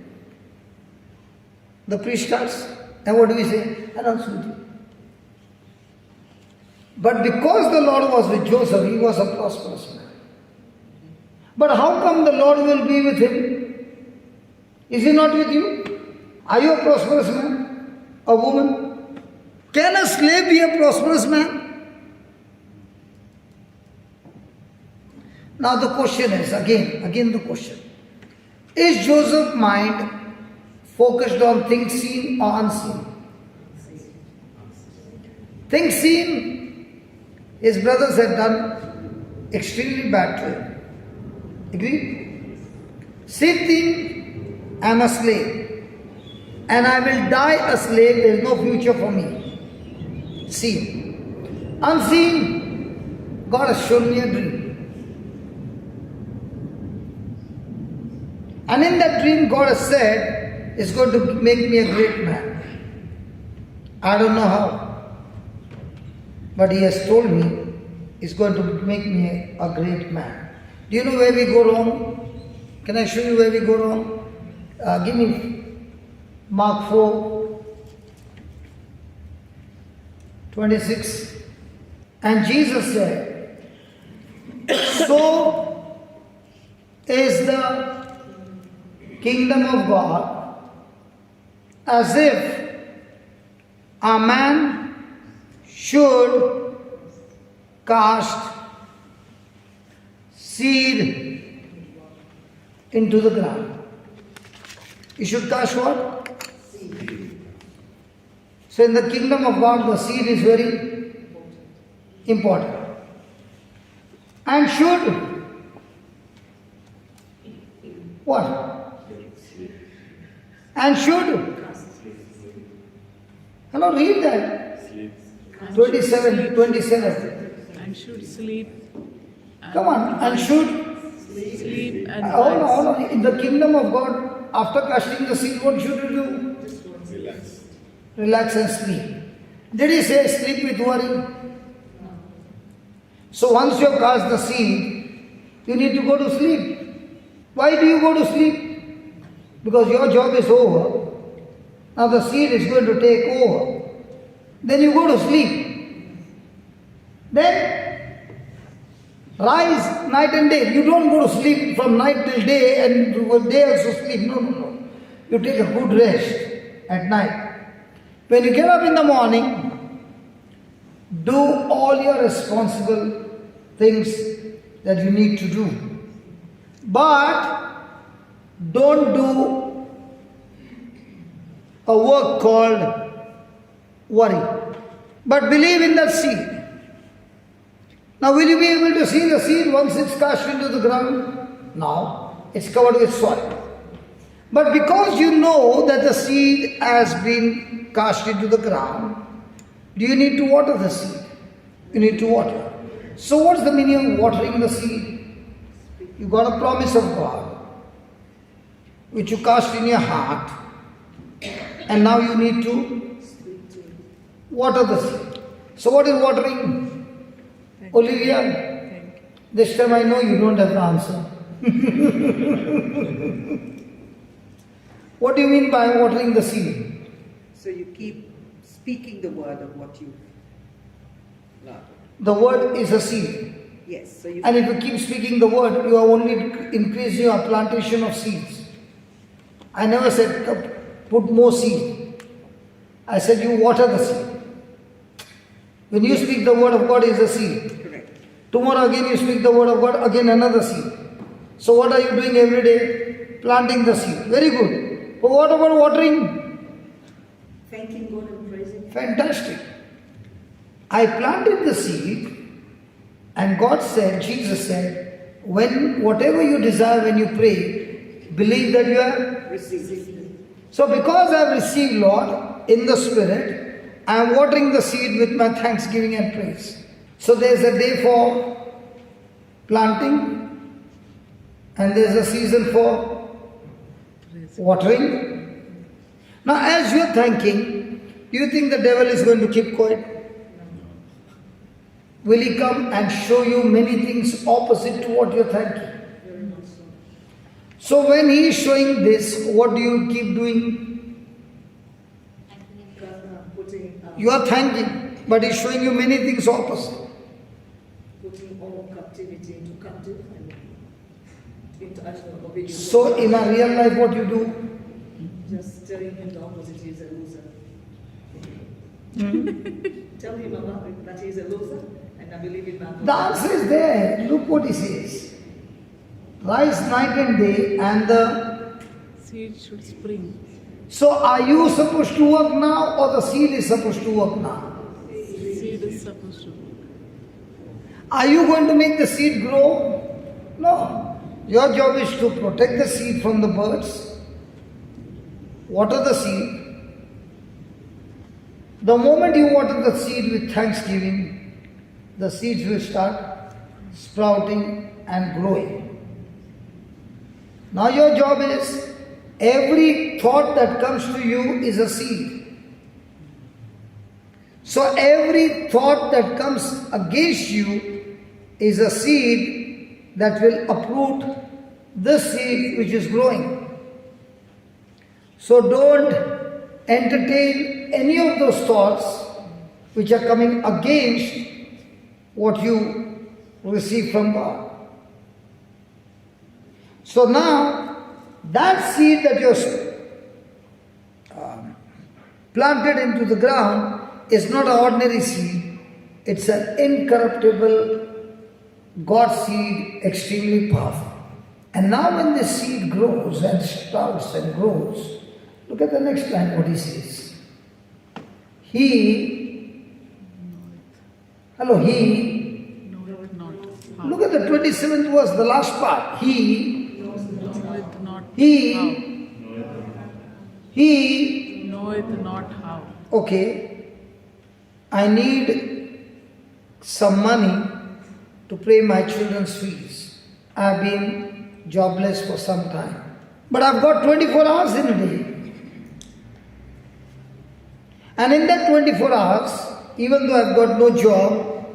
The priest starts, and what do we say? And also with you. But because the Lord was with Joseph, he was a prosperous man. But how come the Lord will be with him? Is he not with you? Are you a prosperous man? A woman? Can a slave be a prosperous man? Now the question is, again the question. Is Joseph's mind focused on things seen or unseen? Things seen, his brothers had done extremely bad to him. Agreed? Same thing, I am a slave. And I will die a slave, there is no future for me. Seen. Unseen, God has shown me a dream. And in that dream, God has said, it's going to make me a great man. I don't know how. But He has told me, it's going to make me a great man. Do you know where we go wrong? Can I show you where we go wrong? Give me Mark 4:26. And Jesus said, so is the kingdom of God as if a man should cast seed into the ground. You should cast what? So in the kingdom of God, the seed is very important. And should what? And should. Hello, read that. 27. And should sleep. Come on, and should. Sleep and Hold on. In the kingdom of God, after casting the seed, what should you do? Relax. Relax and sleep. Did he say sleep with worry? So once you have cast the seed, you need to go to sleep. Why do you go to sleep? Because your job is over. Now the seed is going to take over. Then you go to sleep. Then rise night and day. You don't go to sleep from night till day and day also sleep. No. You take a good rest at night. When you get up in the morning, do all your responsible things that you need to do. But don't do a work called worry. But believe in that seed. Now will you be able to see the seed once it's cast into the ground? No. It's covered with soil. But because you know that the seed has been cast into the ground, do you need to water the seed? You need to water. So what's the meaning of watering the seed? You got a promise of God, which you cast in your heart, and now you need to water the seed. So what is watering? Olivia, this time I know you don't have the answer. What do you mean by watering the seed? So you keep speaking the word of what you've learned. The word is a seed. Yes, so you And if you keep speaking the word, you are only increasing your plantation of seeds. I never said put more seed. I said you water the seed. When you speak the word of God is a seed. correct. Tomorrow again you speak the word of God, again another seed. So what are you doing every day? Planting the seed. Very good. But what about watering? Thanking God and praising Him. Fantastic. I planted the seed and God said, Jesus said, whatever you desire when you pray, believe that you have. Receive. So because I have received, Lord, in the Spirit, I am watering the seed with my thanksgiving and praise. So there is a day for planting and there is a season for watering. Now as you are thanking, do you think the devil is going to keep quiet? Will he come and show you many things opposite to what you are thanking? Very much so. So when he is showing this, what do you keep doing? Putting, You are thanking, but he is showing you many things opposite. putting all captivity into captive and into actual obedience. So in a real life what you do? Just telling him the opposite, he's a loser. Tell him about that he's a loser, and I believe in that. The answer is there. Look what he says. Rise night and day and the... Seed should spring. So are you supposed to work now or the seed is supposed to work now? Seed is supposed to. Are you going to make the seed grow? No. Your job is to protect the seed from the birds, water the seed. The moment you water the seed with thanksgiving, the seeds will start sprouting and growing. Now your job is, every thought that comes to you is a seed. So every thought that comes against you is a seed that will uproot this seed which is growing. So don't entertain any of those thoughts which are coming against what you receive from God. So now, that seed that you planted into the ground is not an ordinary seed. It's an incorruptible God seed, extremely powerful. And now when this seed grows and sprouts and grows, look at the next line what he says. He Knoweth not how. look at the 27th verse, the last part. He Knoweth not knoweth not how. Okay, I need some money to pay my children's fees. I've been jobless for some time. But I've got 24 hours in a day. And in that 24 hours, even though I've got no job,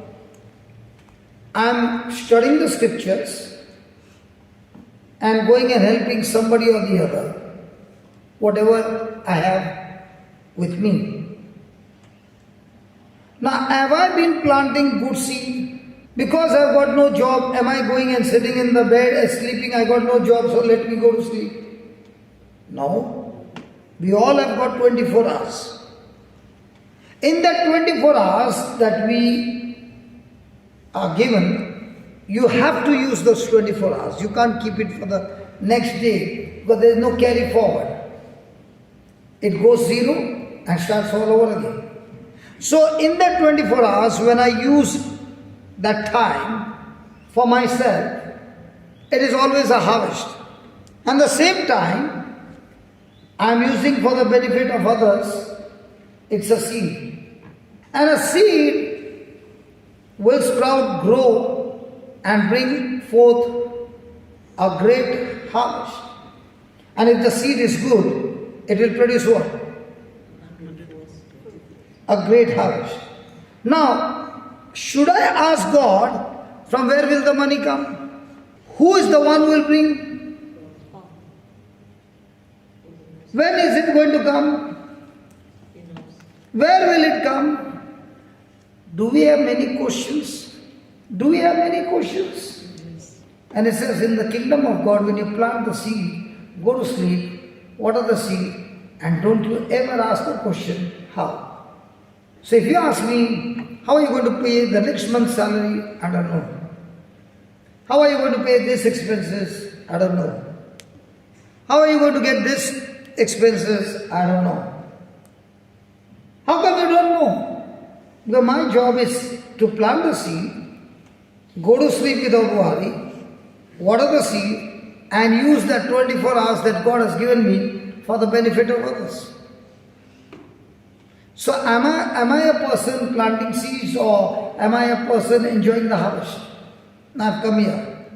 I'm studying the scriptures and going and helping somebody or the other, whatever I have with me. Now, have I been planting good seed? Because I've got no job, am I going and sitting in the bed and sleeping? I got no job, so let me go to sleep. No. We all have got 24 hours. In that 24 hours that we are given, you have to use those 24 hours. You can't keep it for the next day because there is no carry forward. It goes zero and starts all over again. So in that 24 hours, when I use that time for myself, it is always a harvest. And the same time, I am using for the benefit of others, it's a seed. And a seed will sprout, grow, and bring forth a great harvest. And if the seed is good, it will produce what? A great harvest. Now, should I ask God, from where will the money come? Who is the one who will bring? When is it going to come? Where will it come? Do we have many questions? Do we have many questions? And it says in the kingdom of God, when you plant the seed, go to sleep, water the seed, and don't you ever ask the question, how? So if you ask me, how are you going to pay the next month's salary? I don't know. How are you going to pay these expenses? I don't know. How are you going to get this expenses? I don't know. How come you don't know? Because my job is to plant the seed, go to sleep without worry, water the seed, and use that 24 hours that God has given me for the benefit of others. So am I a person planting seeds, or am I a person enjoying the harvest? Now I've come here.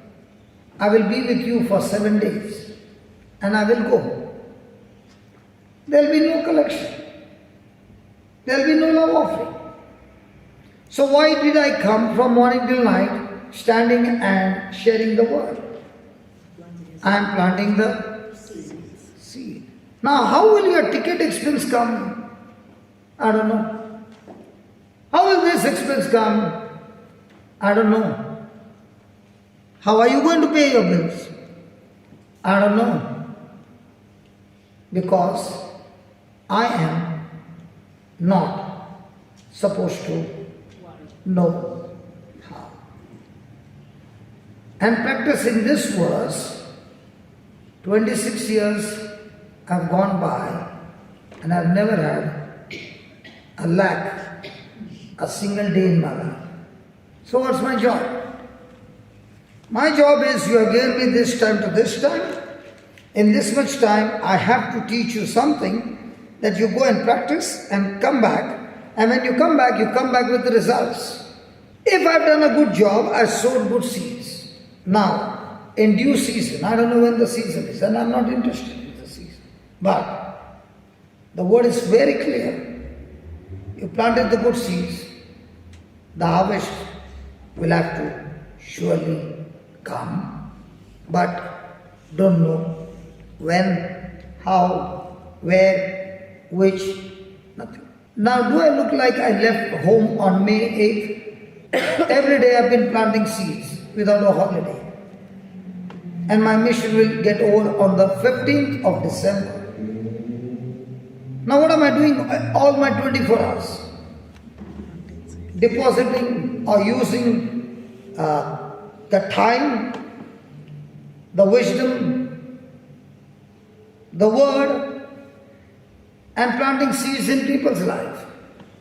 I will be with you for 7 days and I will go. There will be no collection. There will be no love offering. So why did I come from morning till night standing and sharing the word? I am planting the seed. Now how will your ticket expense come? I don't know. How will this expense come? I don't know. How are you going to pay your bills? I don't know. Because I am not supposed to know how. And practicing this verse, 26 years have gone by and I've never had a lack a single day in my life. So what's my job? My job is you have given me this time to this time. In this much time, I have to teach you something that you go and practice and come back. And when you come back with the results. If I've done a good job, I sowed good seeds. Now, in due season, I don't know when the season is, and I'm not interested in the season. But the word is very clear. You planted the good seeds, the harvest will have to surely come, but don't know when, how, where, which, nothing. Now, do I look like I left home on May 8th? Every day I've been planting seeds without a holiday. And my mission will get over on the 15th of December. Now what am I doing all my 24 hours? Depositing or using the time, the wisdom, the word, and planting seeds in people's life.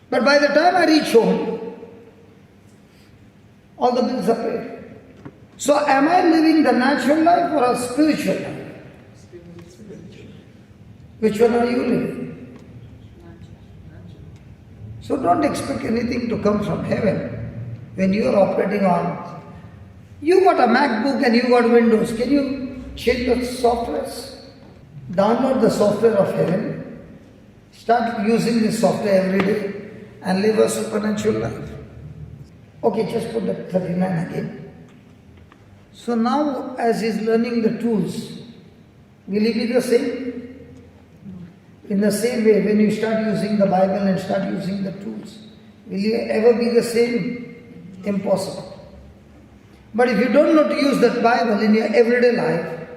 But by the time I reach home, all the bills are paid. So am I living the natural life or a spiritual life? Which one are you living? So don't expect anything to come from heaven when you are operating on. You got a MacBook and you got Windows. Can you change the softwares? Download the software of heaven. Start using this software every day and live a supernatural life. Okay, just put the 39 again. So now as he's learning the tools, will he be the same? In the same way, when you start using the Bible and start using the tools, will you ever be the same? Impossible. But if you don't know to use that Bible in your everyday life,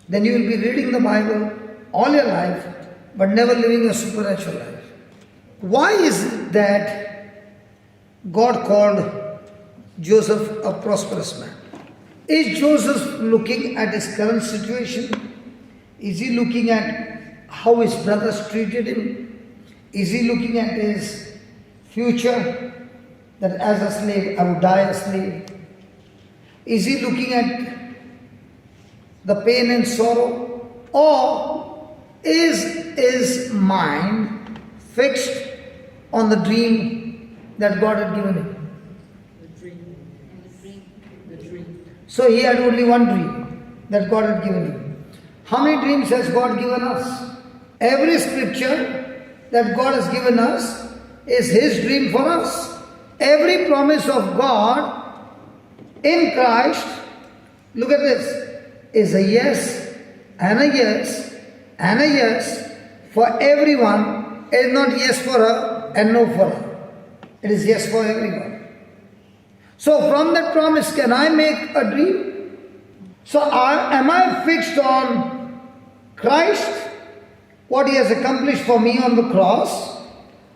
then you will be reading the Bible all your life, but never living a supernatural life. Why is it that God called Joseph a prosperous man? Is Joseph looking at his current situation? Is he looking at how his brothers treated him? Is he looking at his future, that as a slave I would die a slave? Is he looking at the pain and sorrow? Or Is his mind fixed on the dream that God had given him? The dream. And the dream. The dream. So he had only one dream that God had given him. How many dreams has God given us? Every scripture that God has given us is His dream for us. Every promise of God in Christ, look at this, is a yes and a yes and a yes for everyone. It is not yes for her and no for her. It is yes for everyone. So from that promise, can I make a dream? So am I fixed on Christ, what He has accomplished for me on the cross,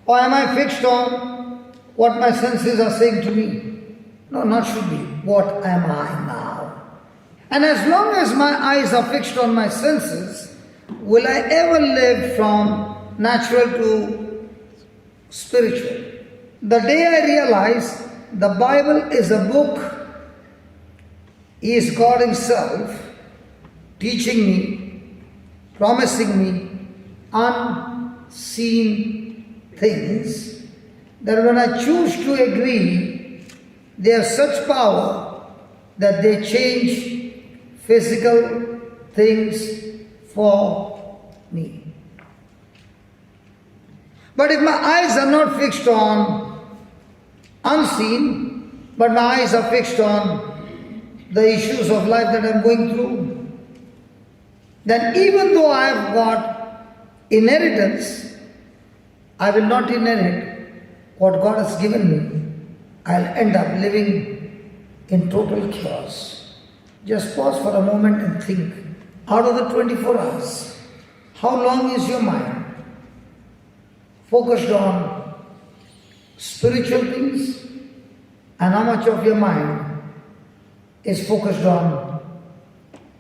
or am I fixed on what my senses are saying to me? No, not should be. What am I now? And as long as my eyes are fixed on my senses, will I ever live from natural to spiritual? The day I realize the Bible is a book, He is God Himself teaching me, promising me unseen things, that when I choose to agree, they have such power that they change physical things for me. But if my eyes are not fixed on unseen, but my eyes are fixed on the issues of life that I'm going through, then even though I have got inheritance, I will not inherit what God has given me. I'll end up living in total chaos. Just pause for a moment and think. Out of the 24 hours, how long is your mind focused on spiritual things, and how much of your mind is focused on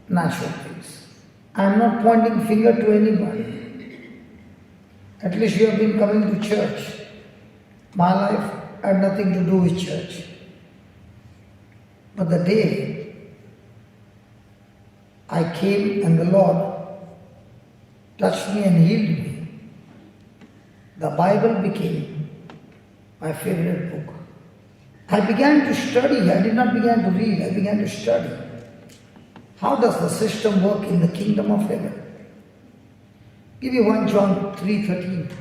natural things? I am not pointing finger to anybody. At least you have been coming to church. My life had nothing to do with church. But the day I came and the Lord touched me and healed me, the Bible became my favorite book. I began to study. I did not begin to read. I began to study. How does the system work in the kingdom of heaven? Give me 1 John 3:13.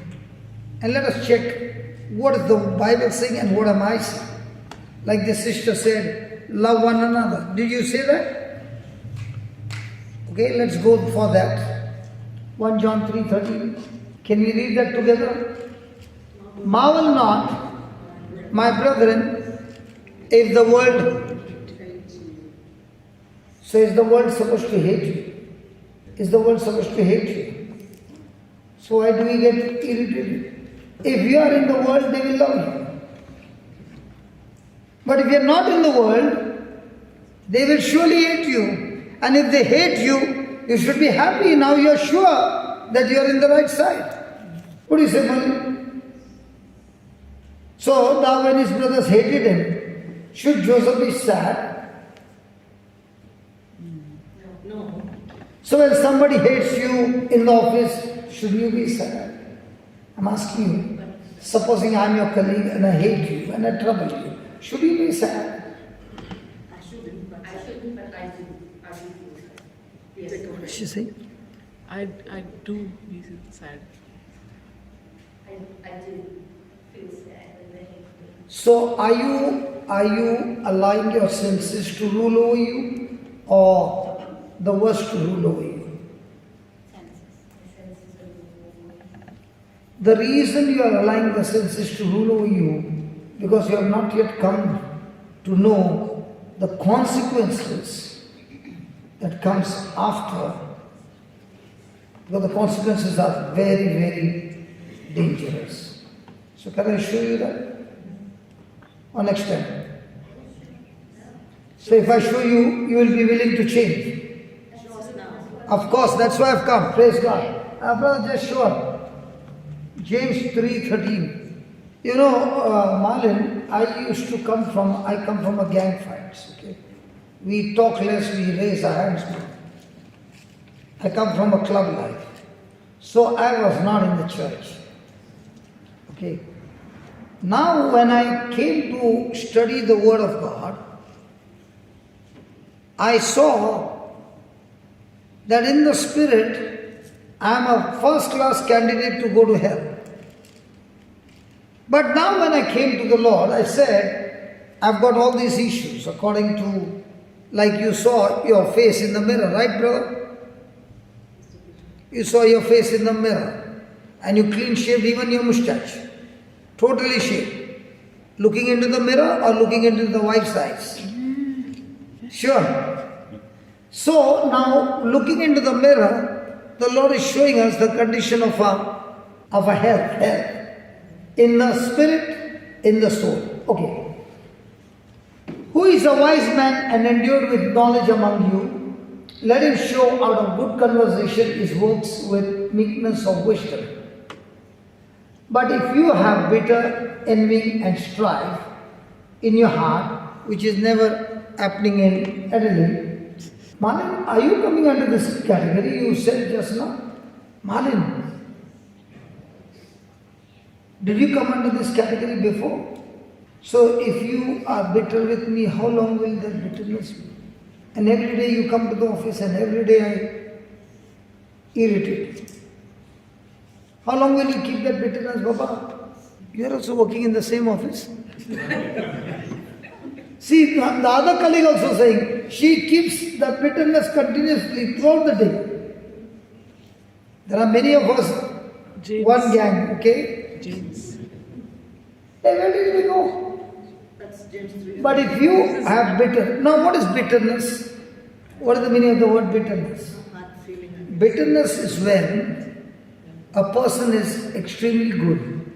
And let us check what is the Bible saying and what am I saying. Like the sister said, love one another. Did you say that? Okay, let's go for that. 1 John 3:13. Can we read that together? Marvel not, my brethren, if the world... So is the world supposed to hate you? Is the world supposed to hate you? So why do we get irritated? If you are in the world, they will love you. But if you are not in the world, they will surely hate you. And if they hate you, you should be happy. Now you are sure that you are in the right side. What do you say, Mali? So now when his brothers hated him, should Joseph be sad? No. So when somebody hates you in the office, should you be sad? I'm asking you. Supposing I'm your colleague and I hate you and I trouble you, should you be sad? I shouldn't, but I shouldn't, but I do. I do feel sad. Yes. take a She say? I do be sad. I do feel sad and very good. So are you allowing your senses to rule over you, or the worst to rule over you? Senses. The senses are moving. The reason you are allowing the senses to rule over you, because you have not yet come to know the consequences that comes after. Because the consequences are very, very dangerous. So can I show you that? Or next time? So if I show you, you will be willing to change. show us now. Of course, that's why I've come. Praise God. Brother, just show up. James 3:13. You know, Malin, I come from a gang fights, okay? We talk less, we raise our hands more. I come from a club life. So I was not in the church. Okay. Now when I came to study the Word of God, I saw that in the Spirit, I am a first class candidate to go to hell. But now when I came to the Lord, I said, I've got all these issues according to, like you saw your face in the mirror, right brother? You saw your face in the mirror and you clean shaved even your mustache. Totally shaved. Looking into the mirror or looking into the wife's eyes? Sure. So now looking into the mirror, the Lord is showing us the condition of a health. In the spirit, in the soul. Okay. Who is a wise man and endued with knowledge among you? Let him show out of good conversation his works with meekness of wisdom. But if you have bitter envy and strife in your heart, which is never happening in Adelaide, Malin, are you coming under this category you said just now? Malin, did you come under this category before? So if you are bitter with me, how long will that bitterness be? And every day you come to the office and every day I irritate you. How long will you keep that bitterness, Baba? You are also working in the same office. See, the other colleague also saying, she keeps the bitterness continuously throughout the day. There are many of us, James. one gang, okay? James. Hey, where did we go? That's James 3. But if you have bitter, now what is bitterness? What is the meaning of the word bitterness? Hard feeling. Bitterness is when a person is extremely good.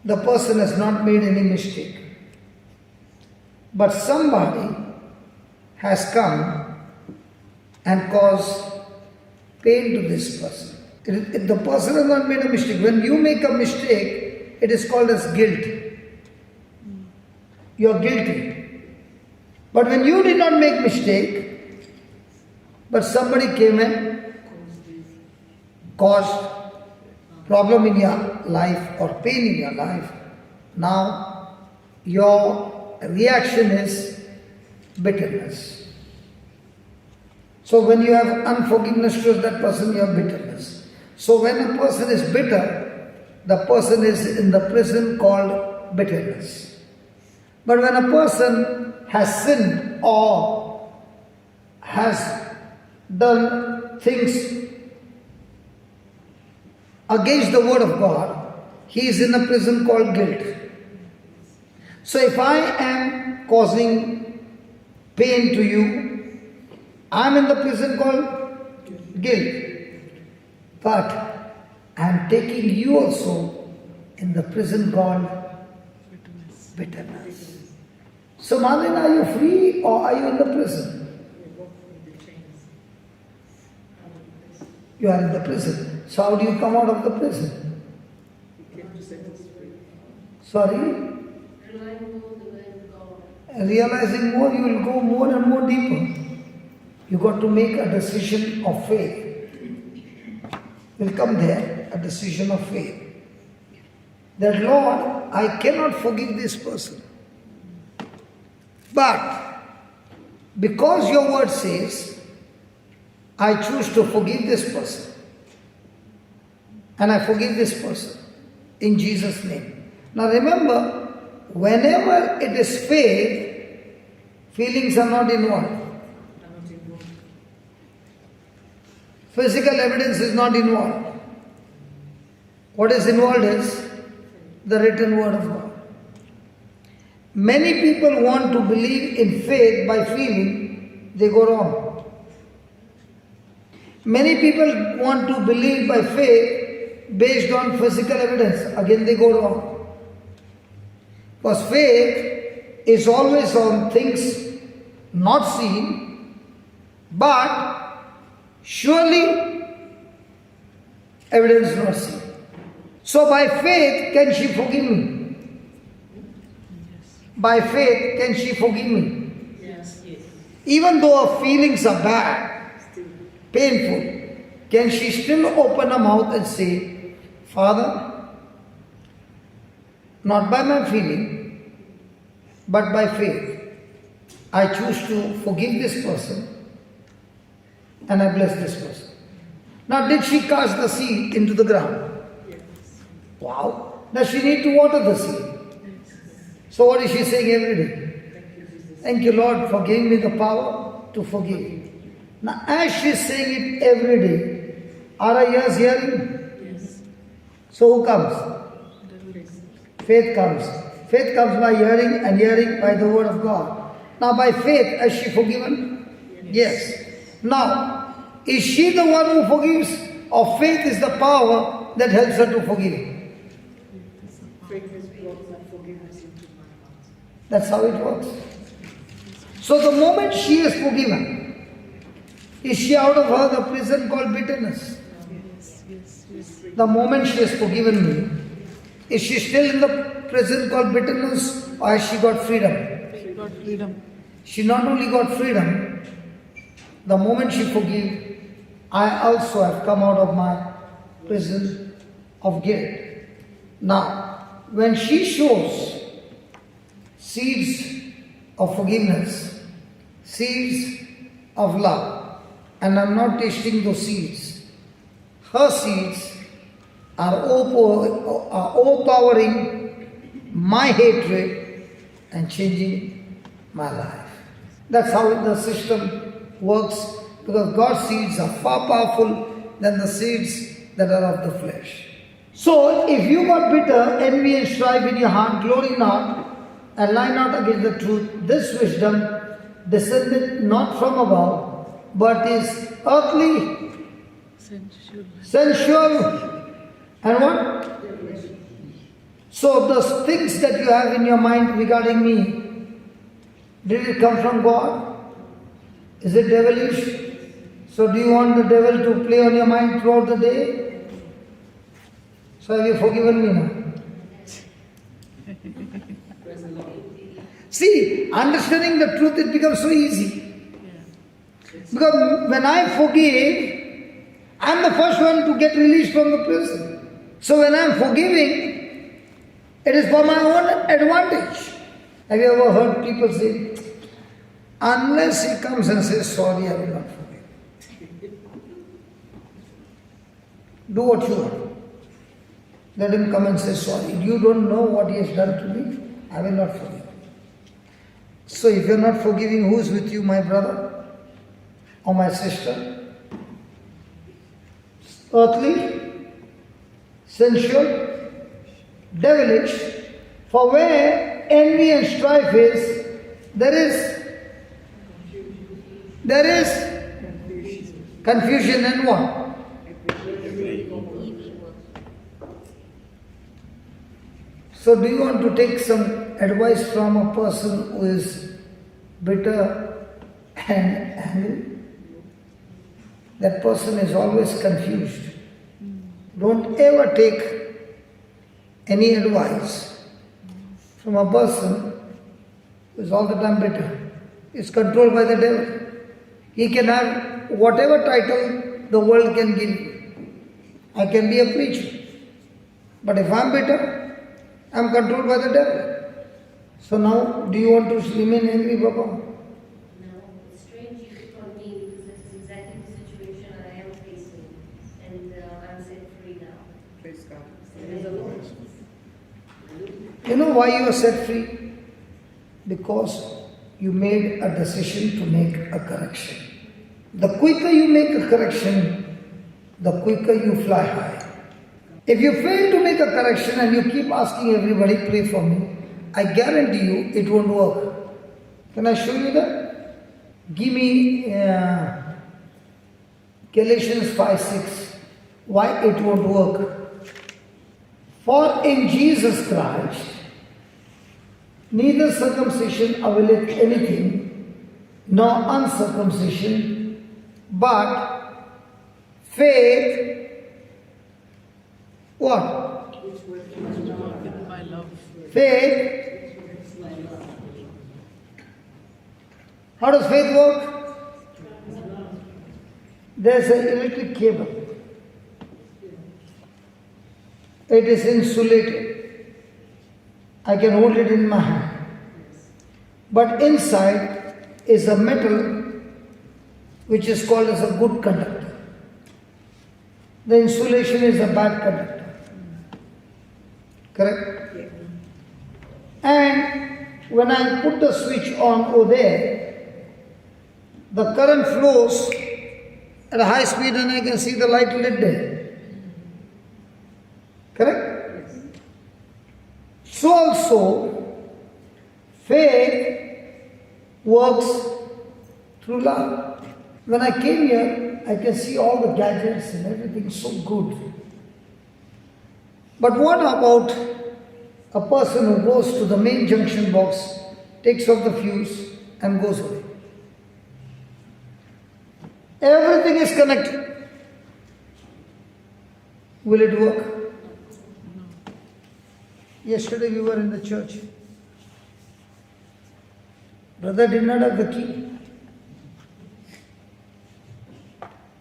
The person has not made any mistake. But somebody has come and caused pain to this person. If the person has not made a mistake, when you make a mistake, it is called as guilt. You are guilty. But when you did not make mistake, but somebody came and caused problem in your life or pain in your life, now your reaction is bitterness. So when you have unforgiveness towards that person, you have bitterness. So when a person is bitter, the person is in the prison called bitterness. But when a person has sinned or has done things against the word of God, he is in a prison called guilt. So if I am causing pain to you, I am in the prison called guilt. But I am taking you also in the prison called bitterness. So Malin, are you free or are you in the prison? You are in the prison. So how do you come out of the prison? Sorry? Realizing more, you will go more and more deeper. You got to make a decision of faith. Will come there, a decision of faith. That Lord, I cannot forgive this person. But because your word says, I choose to forgive this person. And I forgive this person in Jesus' name. Now remember, whenever it is faith, feelings are not involved. Physical evidence is not involved. What is involved is the written word of God. Many people want to believe in faith by feeling, they go wrong. Many people want to believe by faith based on physical evidence, again they go wrong. Because faith is always on things not seen, but surely evidence not seen. So by faith can she forgive me? By faith can she forgive me? Yes. Even though her feelings are bad, painful, can she still open her mouth and say, Father, not by my feeling, but by faith, I choose to forgive this person and I bless this person. Now, did she cast the seed into the ground? Yes. Wow. Now she need to water the seed. So what is she saying every day? Thank you, Lord, for giving me the power to forgive. Now, as she's saying it every day, are our ears hearing? Yes. So who comes? Devil. Faith comes. Faith comes by hearing and hearing by the word of God. Now, by faith, has she forgiven? Yes. Now, is she the one who forgives, or faith is the power that helps her to forgive? Faith has brought that forgiveness into my heart. That's how it works. So the moment she is forgiven, is she out of her the prison called bitterness? Yes, yes, yes. The moment she has forgiven me, is she still in the prison called bitterness, or has she got freedom? She got freedom. She not only got freedom, the moment she forgive, I also have come out of my prison of guilt. Now, when she shows seeds of forgiveness, seeds of love, and I'm not tasting those seeds, her seeds are overpowering my hatred and changing my life. That's how the system works, because God's seeds are far powerful than the seeds that are of the flesh. So, if you got bitter, envy and strife in your heart, glory not, and lie not against the truth, this wisdom descended not from above, but is earthly, sensual, and what? So, the things that you have in your mind regarding me, did it come from God? Is it devilish? So do you want the devil to play on your mind throughout the day? So have you forgiven me now? See, understanding the truth, it becomes so easy. Because when I forgive, I'm the first one to get released from the prison. So when I'm forgiving, it is for my own advantage. Have you ever heard people say, unless he comes and says sorry, I will not forgive. Do what you want. Let him come and say sorry. You don't know what he has done to me, I will not forgive. So if you are not forgiving, who is with you, my brother or my sister? Earthly, sensual, devilish. For where envy and strife is, there is confusion and what? So do you want to take some advice from a person who is bitter and angry? That person is always confused. Don't ever take any advice from a person who is all the time bitter. He is controlled by the devil. He can have whatever title the world can give. I can be a preacher. But if I'm bitter, I'm controlled by the devil. So now, do you want to remain angry, Baba? No, it's strange you pick on me because this is exactly the situation I am facing. And I'm set free now. Praise God. Praise the Lord. You know why you are set free? Because you made a decision to make a correction. The quicker you make a correction, the quicker you fly high. If you fail to make a correction and you keep asking everybody, pray for me, I guarantee you it won't work. Can I show you that? Give me Galatians 5:6. Why it won't work? For in Jesus Christ, neither circumcision availeth anything, nor uncircumcision, but faith. What? With my love. Faith. How does faith work? there's an electric cable. It is insulated. I can hold it in my hand. But inside is a metal which is called as a good conductor. The insulation is a bad conductor. Correct? Yeah. And when I put the switch on over there, the current flows at a high speed and I can see the light lit there. Correct? So also, faith works through love. When I came here, I can see all the gadgets and everything so good. But what about a person who goes to the main junction box, takes off the fuse and goes away? Everything is connected. Will it work? Yesterday we were in the church. Brother did not have the key.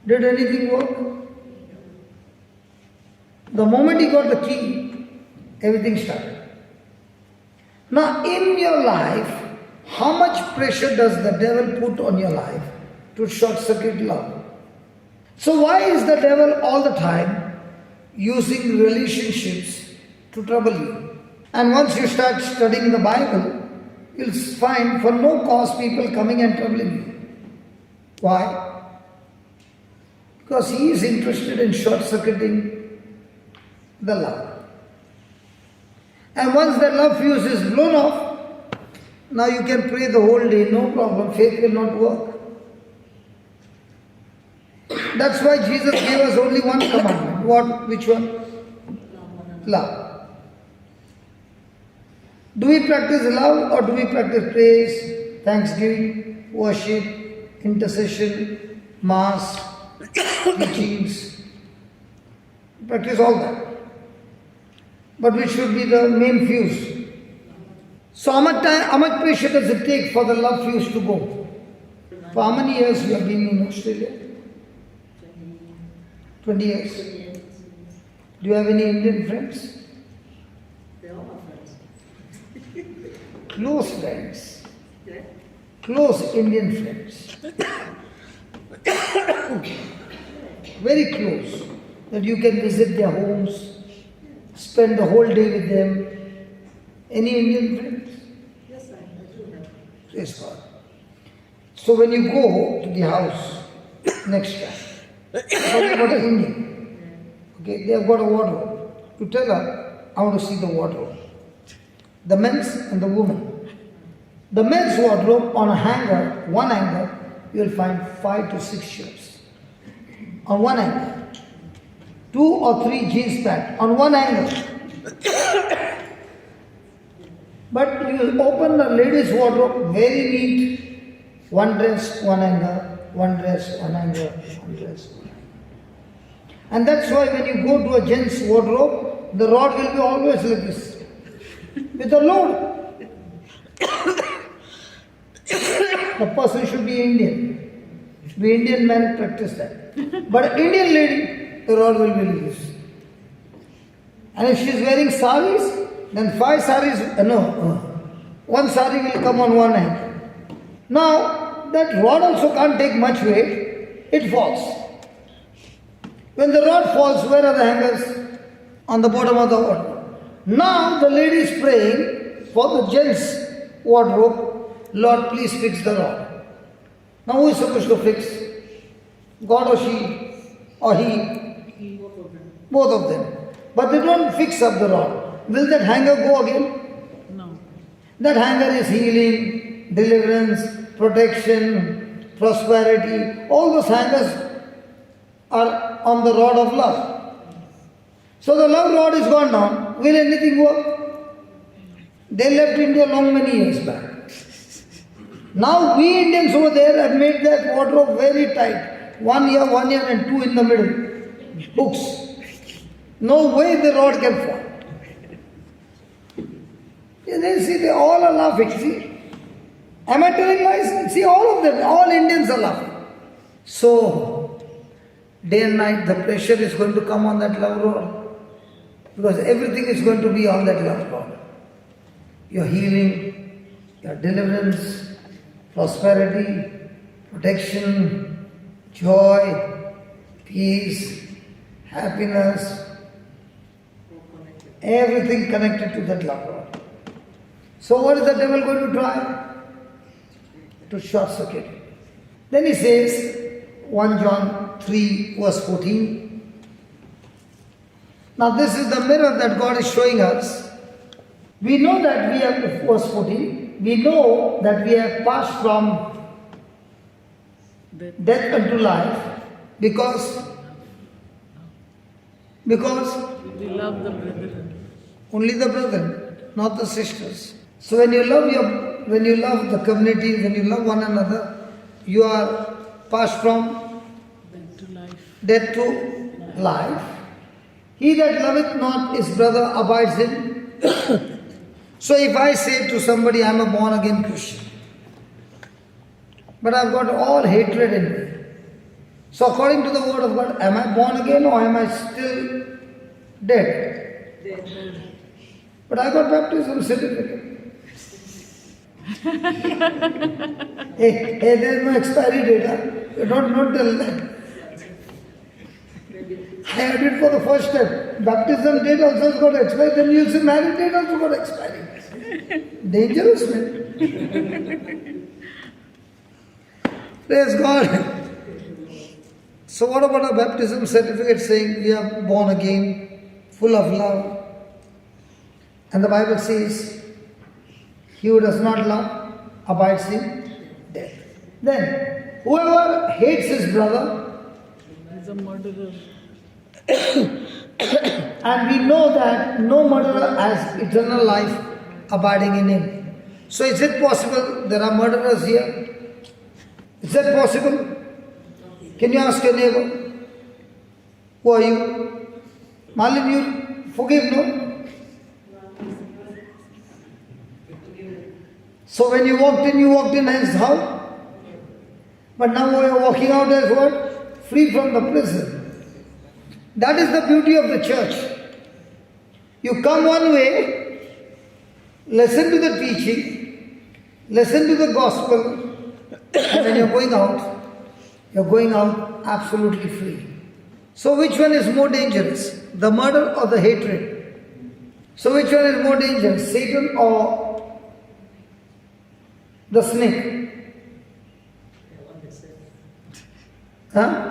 Did anything work? The moment he got the key, everything started. Now in your life, how much pressure does the devil put on your life to short circuit love? So why is the devil all the time using relationships to trouble you? And once you start studying the Bible, you'll find for no cause people coming and troubling you. Why? Because he is interested in short-circuiting the love. And once the love fuse is blown off, now you can pray the whole day, no problem, faith will not work. That's why Jesus gave us only one commandment. What? Which one? Love. Do we practice love or do we practice praise, thanksgiving, worship, intercession, mass, teachings? Practice all that. But which should be the main fuse? So how much pressure does it take for the love fuse to go? For how many years you have been in Australia? 20 years. Do you have any Indian friends? They're all my friends. Close friends. Yeah? Close Indian friends. Very close. That you can visit their homes, spend the whole day with them. Any Indian friends? Yes, I do have. Praise God. So when you go to the house next time, forget about Indian. Okay, they have got a wardrobe. You tell her, I want to see the wardrobe. The men's and the women. The men's wardrobe on a hanger, one hanger, you will find 5 to 6 shirts. On one hanger. 2 or 3 jeans pants on one hanger. But you will open the ladies' wardrobe, very neat. One dress, one hanger, one dress, one hanger, one dress, one hanger. And that's why when you go to a gent's wardrobe, the rod will be always like this, with a load. The person should be Indian. We Indian men practice that. But Indian lady, the rod will be like this. And if she is wearing saris, then 5 saris, one sari will come on one hand. Now, that rod also can't take much weight, it falls. When the rod falls, where are the hangers? On the bottom of the wardrobe. Now the lady is praying for the gents' wardrobe, Lord, please fix the rod. Now who is supposed to fix? God or she? Or he? Both of them. But they don't fix up the rod. Will that hanger go again? No. That hanger is healing, deliverance, protection, prosperity. All those hangers are on the rod of love. So the love rod is gone down. Will anything work? They left India long many years back. Now we Indians over there have made that wardrobe very tight. 1 year and 2 in the middle. Hooks. No way the rod can fall. And then see, they all are laughing. See, am I telling lies? See, all of them, all Indians are laughing. So, day and night the pressure is going to come on that love rod. Because everything is going to be on that love rod. Your healing, your deliverance, prosperity, protection, joy, peace, happiness, everything connected to that love rod. So what is the devil going to try? To short circuit it. Then he says, 1 John 3 verse 14. Now this is the mirror that God is showing us. We know that we have, verse 14, we know that we have passed from death unto life because We love the brethren. only the brethren, not the sisters. So when you love the community, when you love one another, you are passed from Back to life. death to life. He that loveth not his brother abides in. So if I say to somebody, I am a born again Christian, but I've got all hatred in me. So according to the word of God, am I born again or am I still dead? But I got baptism certificate. hey, there is no expiry date. Huh? You don't tell that. I had it for the first time. Baptism date also has got expiry. Then you say marriage date also got expiry. Dangerous, man. Praise God. So what about a baptism certificate saying we are born again, full of love? And the Bible says, he who does not love abides in death. Then, whoever hates his brother, He's a murderer. and we know that no murderer has eternal life abiding in him. So is it possible there are murderers here? Is that possible? Can you ask your neighbor? Who are you? Malin, you forgive, no? So when you walked in as how? But now you are walking out as what? Free from the prison. That is the beauty of the church. You come one way, listen to the teaching, listen to the gospel, and when you're going out absolutely free. So which one is more dangerous? The murder or the hatred? So which one is more dangerous? Satan or the snake? Huh?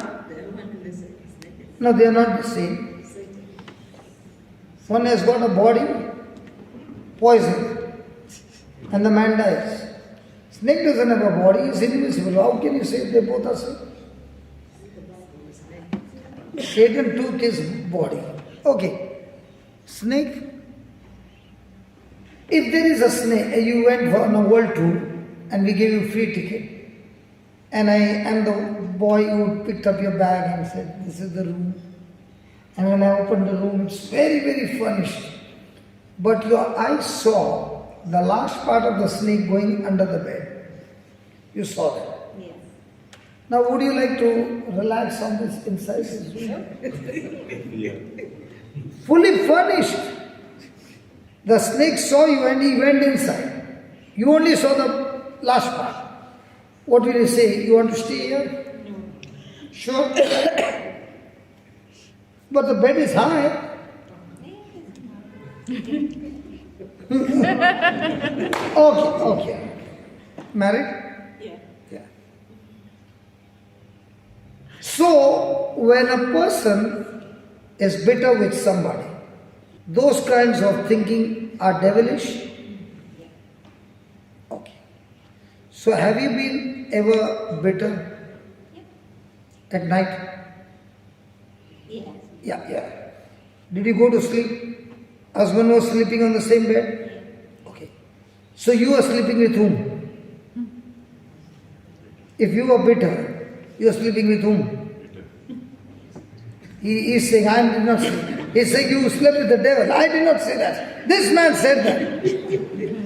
No, they are not the same. One has got a body, poison, and the man dies. Snake doesn't have a body, it's invisible. How can you say they both are same? Satan took his body. Okay. Snake. If there is a snake, you went on a world tour and we gave you free ticket. And I am the boy who picked up your bag and said, this is the room. And when I opened the room, it's very, very furnished. But your eyes saw the last part of the snake going under the bed. You saw that. Yes. Now would you like to relax on this inside this room? Yeah. Fully furnished. The snake saw you and he went inside. You only saw the last part. What will you say? You want to stay here? No. Sure. But the bed is high. Okay. Married? Yeah. Yeah. So, when a person is bitter with somebody, those kinds of thinking are devilish. Okay. So, have you been ever bitter at night? Yes. Yeah. Did you go to sleep? Husband was sleeping on the same bed? Okay. So you are sleeping with whom? If you are bitter, you are sleeping with whom? He is saying, I did not sleep. He is saying, you slept with the devil. I did not say that. This man said that.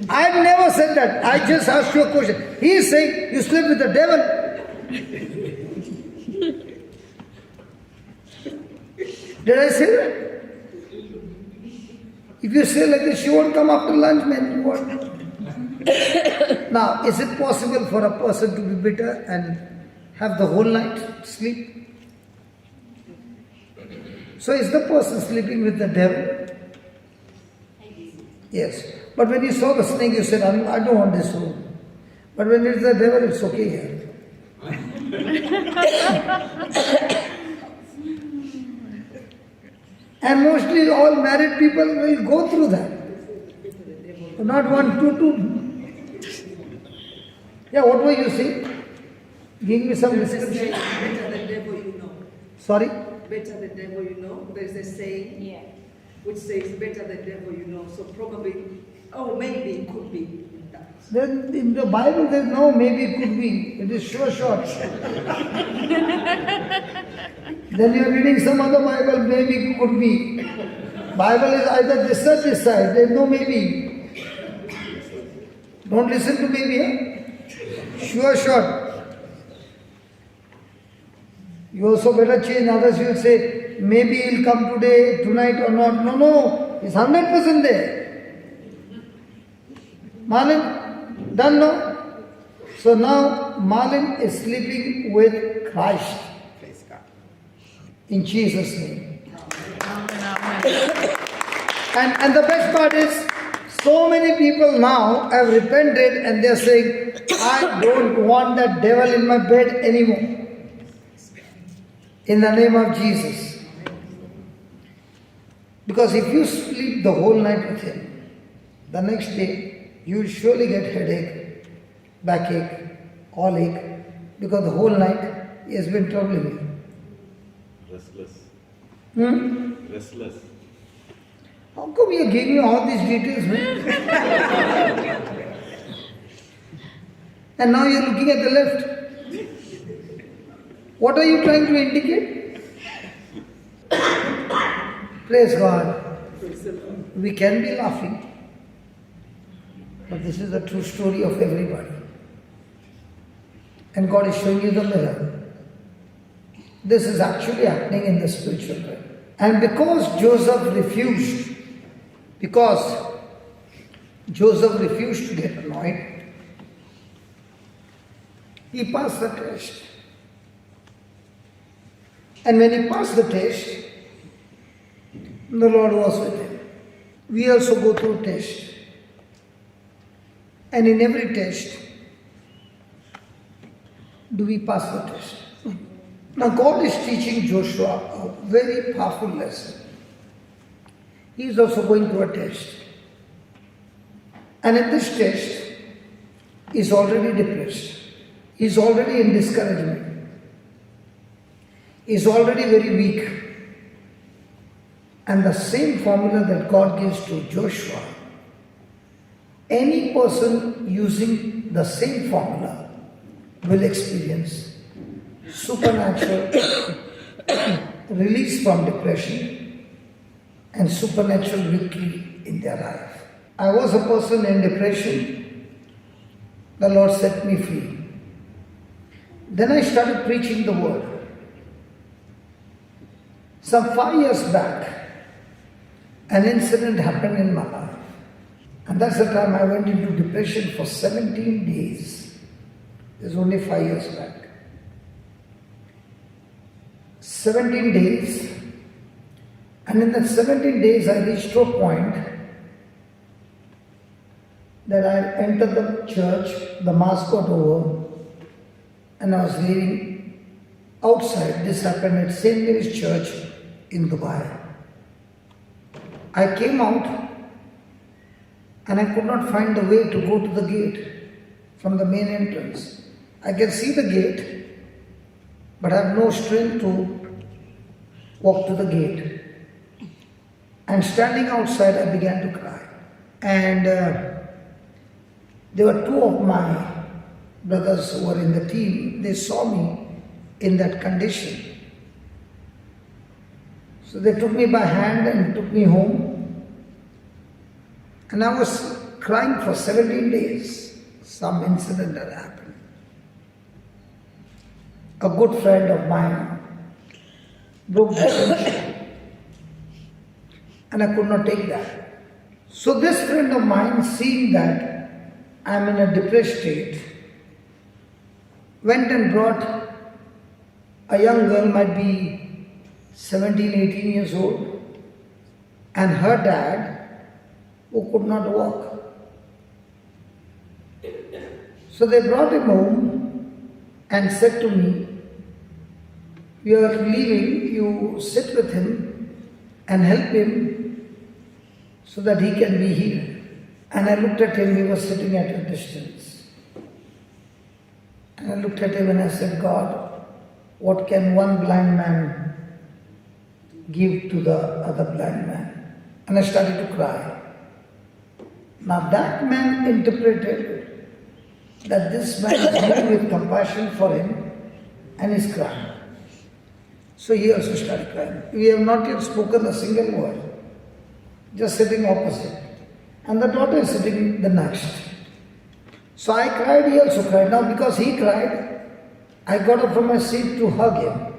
I have never said that. I just asked you a question. He is saying, you slept with the devil. Did I say that? If you say like this, she won't come after lunch, man. You won't. Now, is it possible for a person to be bitter and have the whole night sleep? So is the person sleeping with the devil? Yes. But when you saw the snake, you said, I don't want this room. But when it's the devil, it's okay here. And mostly all married people will go through that. Not one, two. Yeah, what were you saying? Give me some There's a saying, description. better the devil you know. Sorry? Better the devil you know. There's a saying which says better the devil you know. So probably, maybe it could be that. Then in the Bible there's no maybe it could be. It is sure short. Then you are reading some other Bible, maybe it could be. Bible is either this or this side. There's no maybe. Don't listen to maybe, huh? Sure short. You also better change. Others will say, maybe he'll come today, tonight or not. No. It's 100% there. Malin, done now? So now Malin is sleeping with Christ. Praise God. In Jesus' name. Amen. And the best part is, so many people now have repented and they're saying, I don't want that devil in my bed anymore. In the name of Jesus. Because if you sleep the whole night with him, the next day you will surely get headache, backache, all ache, because the whole night he has been troubling you. Restless. Restless. How come you are giving me all these details, man? And now you are looking at the left. What are you trying to indicate? Praise God. We can be laughing, but this is the true story of everybody. And God is showing you the mirror. This is actually happening in the spiritual realm. And because Joseph refused to get anointed, he passed the test. And when he passed the test, the Lord was with him. We also go through tests. And in every test, do we pass the test? Now God is teaching Joshua a very powerful lesson. He is also going through a test. And in this test, he is already depressed. He is already in discouragement. He is already very weak. And the same formula that God gives to Joshua, any person using the same formula will experience supernatural release from depression and supernatural victory in their life. I was a person in depression. The Lord set me free. Then I started preaching the word. Some 5 years back, an incident happened in my life. And that's the time I went into depression for 17 days. This is only 5 years back. 17 days. And in that 17 days, I reached to a point that I entered the church, the mass got over, and I was leaving outside. This happened at St. Mary's Church in Dubai. I came out and I could not find the way to go to the gate from the main entrance. I can see the gate, but I have no strength to walk to the gate. And standing outside, I began to cry. And there were two of my brothers who were in the team. They saw me in that condition. So they took me by hand and took me home. And I was crying for 17 days. Some incident that happened. A good friend of mine broke the friendship. and I could not take that. So this friend of mine, seeing that I am in a depressed state, went and brought a young girl, might be 17, 18 years old, and her dad, who could not walk. So they brought him home and said to me, "We are leaving, you sit with him and help him so that he can be healed." And I looked at him, he was sitting at a distance. And I looked at him and I said, "God, what can one blind man give to the other blind man?" And I started to cry. Now that man interpreted that this man is moved with compassion for him and is crying. So he also started crying. We have not yet spoken a single word, just sitting opposite. And the daughter is sitting the next. So I cried, he also cried. Now because he cried, I got up from my seat to hug him,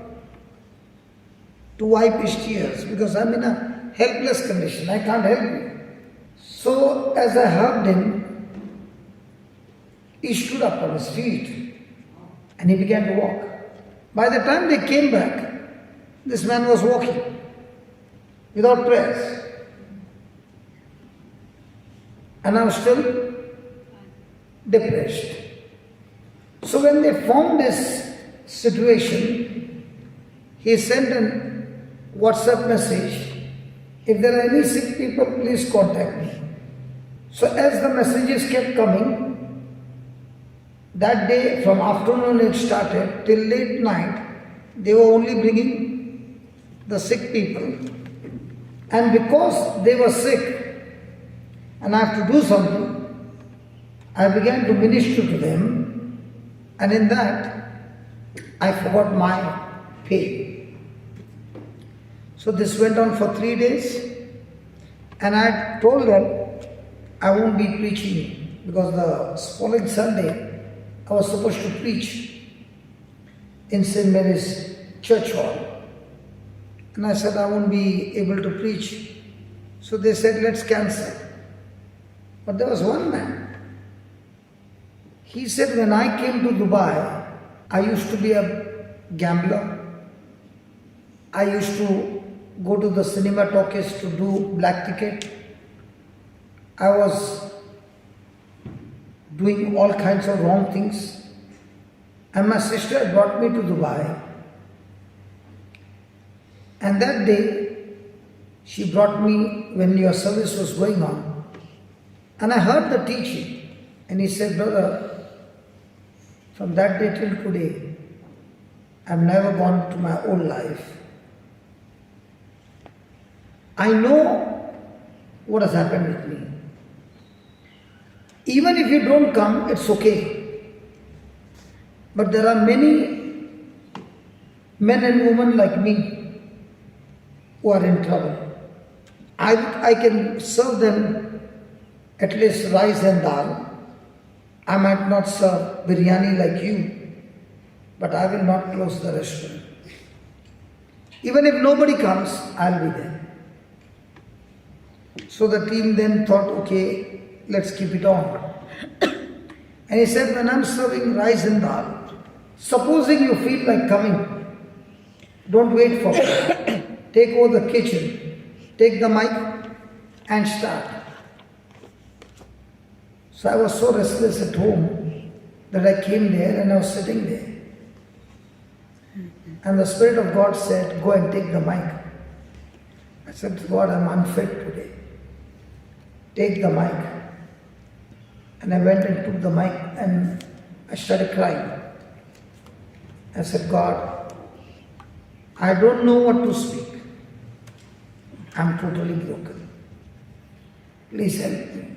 to wipe his tears, because I'm in a helpless condition. I can't help him. So as I hugged him, he stood up on his feet and he began to walk. By the time they came back, this man was walking without prayers. And I was still depressed. So when they found this situation, he sent a WhatsApp message, "If there are any sick people, please contact me." So as the messages kept coming, that day from afternoon it started till late night, they were only bringing the sick people. And because they were sick and I have to do something, I began to minister to them, and in that I forgot my pain. So this went on for 3 days, and I told them I won't be preaching because the following Sunday I was supposed to preach in St. Mary's Church Hall. And I said I won't be able to preach. So they said, let's cancel. But there was one man. He said, when I came to Dubai, I used to be a gambler. I used to go to the cinema talkies to do black ticket. I was doing all kinds of wrong things. And my sister brought me to Dubai. And that day, she brought me when your service was going on. And I heard the teaching. And he said, "Brother, from that day till today, I've never gone to my old life. I know what has happened with me. Even if you don't come, it's okay. But there are many men and women like me who are in trouble. I can serve them at least rice and dal. I might not serve biryani like you, but I will not close the restaurant. Even if nobody comes, I'll be there." So the team then thought, okay, let's keep it on. And he said, when I'm serving rice and dal, supposing you feel like coming, don't wait for me. Take over the kitchen, take the mic and start. So I was so restless at home that I came there and I was sitting there. And the Spirit of God said, "Go and take the mic." I said, "God, I'm unfit today. Take the mic." And I went and took the mic and I started crying. I said, "God, I don't know what to speak. I'm totally broken. Please help me."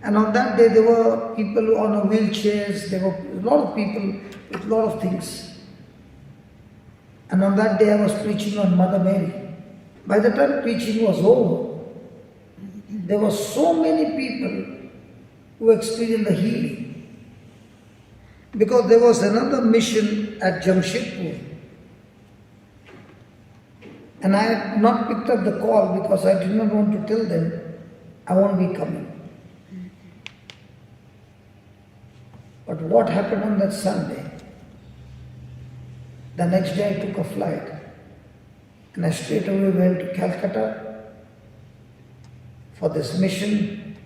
And on that day, there were people on wheelchairs, there were a lot of people with a lot of things. And on that day, I was preaching on Mother Mary. By the time preaching was over, there were so many people who experienced the healing. Because there was another mission at Jamshedpur. And I had not picked up the call because I did not want to tell them I won't be coming. But what happened on that Sunday? The next day I took a flight and I straight away went to Calcutta for this mission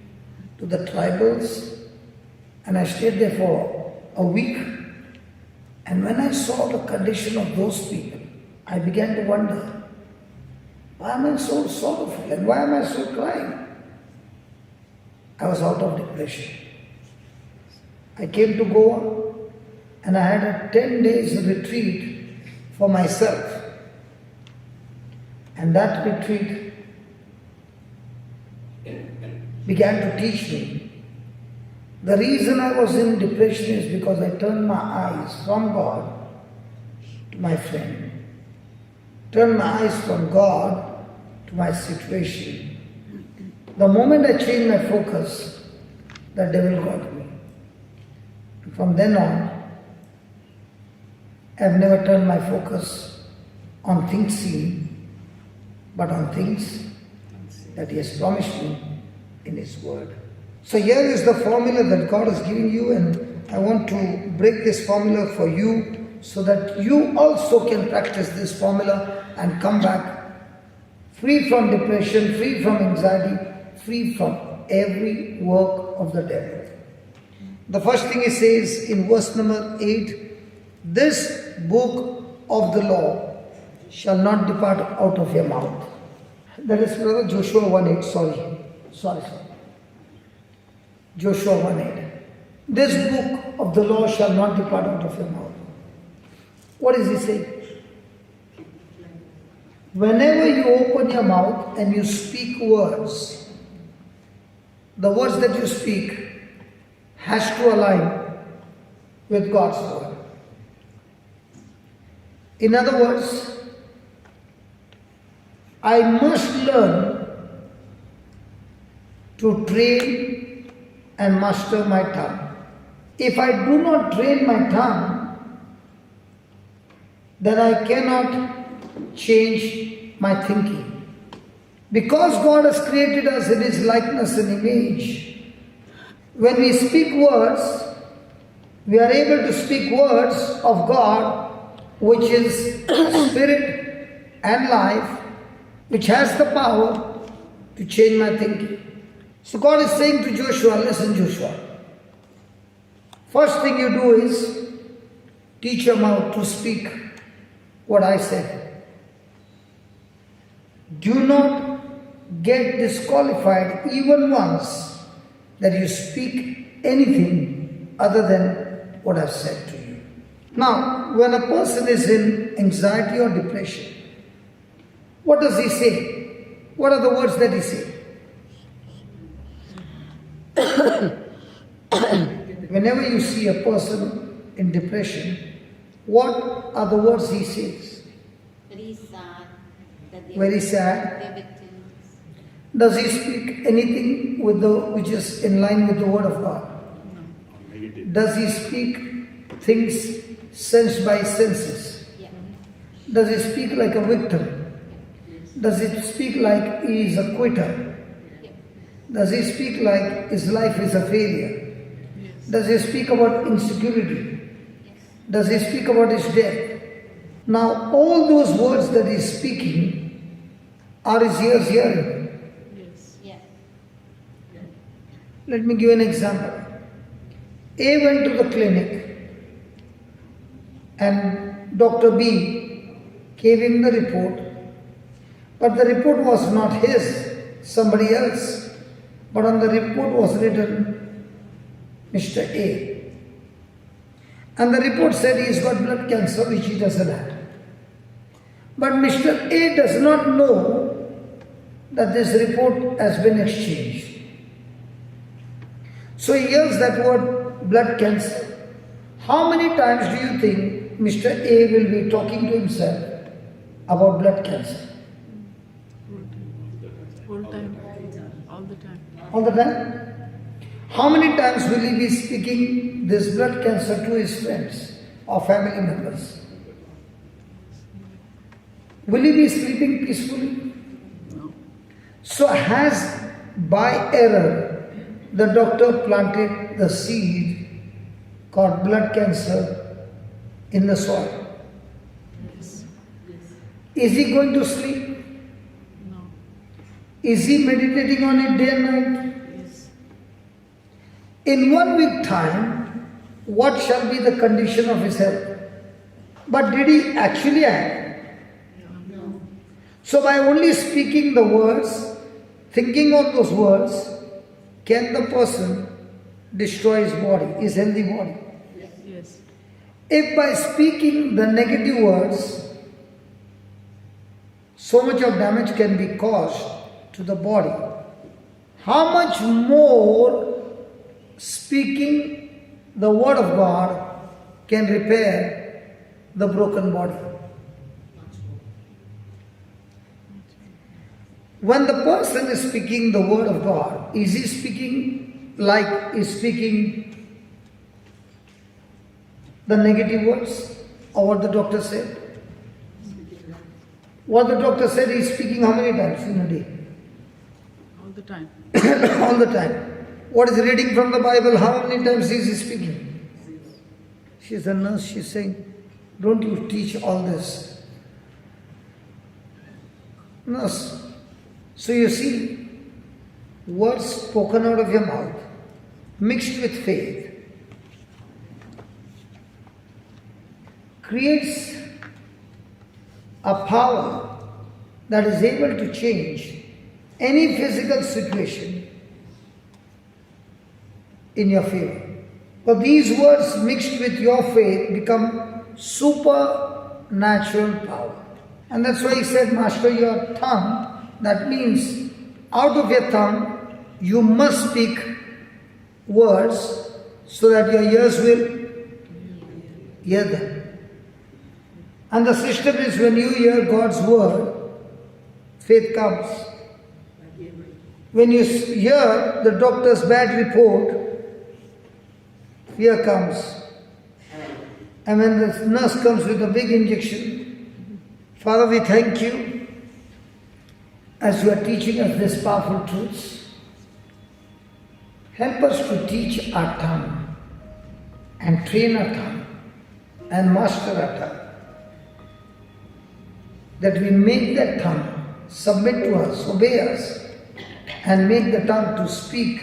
to the tribals, and I stayed there for a week. And when I saw the condition of those people, I began to wonder, why am I so sorrowful and why am I so crying? I was out of depression. I came to Goa and I had a 10 days retreat for myself. And that retreat began to teach me. The reason I was in depression is because I turned my eyes from God to my friend. Turned my eyes from God to my situation. The moment I changed my focus, the devil got me. And from then on, I've never turned my focus on things seen, but on things that He has promised me in His Word. So here is the formula that God has given you, and I want to break this formula for you so that you also can practice this formula and come back free from depression, free from anxiety, free from every work of the devil. The first thing He says in verse number 8, this book of the law shall not depart out of your mouth. That is Brother Joshua 1:8, sorry. Joshua 1:8. This book of the law shall not depart out of your mouth. What is He saying? Whenever you open your mouth and you speak words, the words that you speak has to align with God's word. In other words, I must learn to train and master my tongue. If I do not train my tongue, then I cannot change my thinking. Because God has created us in His likeness and image, when we speak words, we are able to speak words of God, which is spirit and life, which has the power to change my thinking. So God is saying to Joshua, listen Joshua, first thing you do is teach your mouth to speak what I said. Do not get disqualified even once that you speak anything other than what I've said to you. Now, when a person is in anxiety or depression, what does he say? What are the words that he says? Whenever you see a person in depression, what are the words he says? Very sad. That Very sad. they're victims. Does he speak anything which is in line with the word of God? Negative. Does he speak things sense by senses? Yeah. Does he speak like a victim? Does he speak like he is a quitter? Does he speak like his life is a failure? Does he speak about insecurity? Does he speak about his death? Now, all those words that he is speaking are his ears hearing. Yes. Yeah. Let me give an example. A went to the clinic and Dr. B gave him the report, but the report was not his, somebody else. But on the report was written Mr. A. And the report said he's got blood cancer, which he doesn't have. But Mr. A does not know that this report has been exchanged. So he hears that word blood cancer. How many times do you think Mr. A will be talking to himself about blood cancer? All time. All the time. All the time? How many times will he be speaking this blood cancer to his friends or family members? Will he be sleeping peacefully? No. So has by error the doctor planted the seed called blood cancer in the soil? Yes. Is he going to sleep? No. Is he meditating on it day and night? Yes. In 1 week time, what shall be the condition of his health? But did he actually act? No. So by only speaking the words, thinking of those words, can the person destroy his body, his healthy body? Yes. If by speaking the negative words, so much of damage can be caused to the body, how much more speaking the word of God can repair the broken body? Much more. When the person is speaking the word of God, is he speaking like is speaking the negative words or what the doctor said? What the doctor said, he is speaking how many times in a day? All the time. All the time. What is reading from the Bible, how many times is he speaking? She's a nurse, she's saying, don't you teach all this? Nurse. So you see, words spoken out of your mouth, mixed with faith, creates a power that is able to change any physical situation in your favor. But these words mixed with your faith become supernatural power. And that's why he said, master your tongue. That means out of your tongue you must speak words so that your ears will hear them. And the system is when you hear God's word, faith comes. When you hear the doctor's bad report, fear comes. And when the nurse comes with a big injection, Father, we thank you as you are teaching us these powerful truths. Help us to teach our tongue and train our tongue and master our tongue. That we make that tongue submit to us, obey us, and make the tongue to speak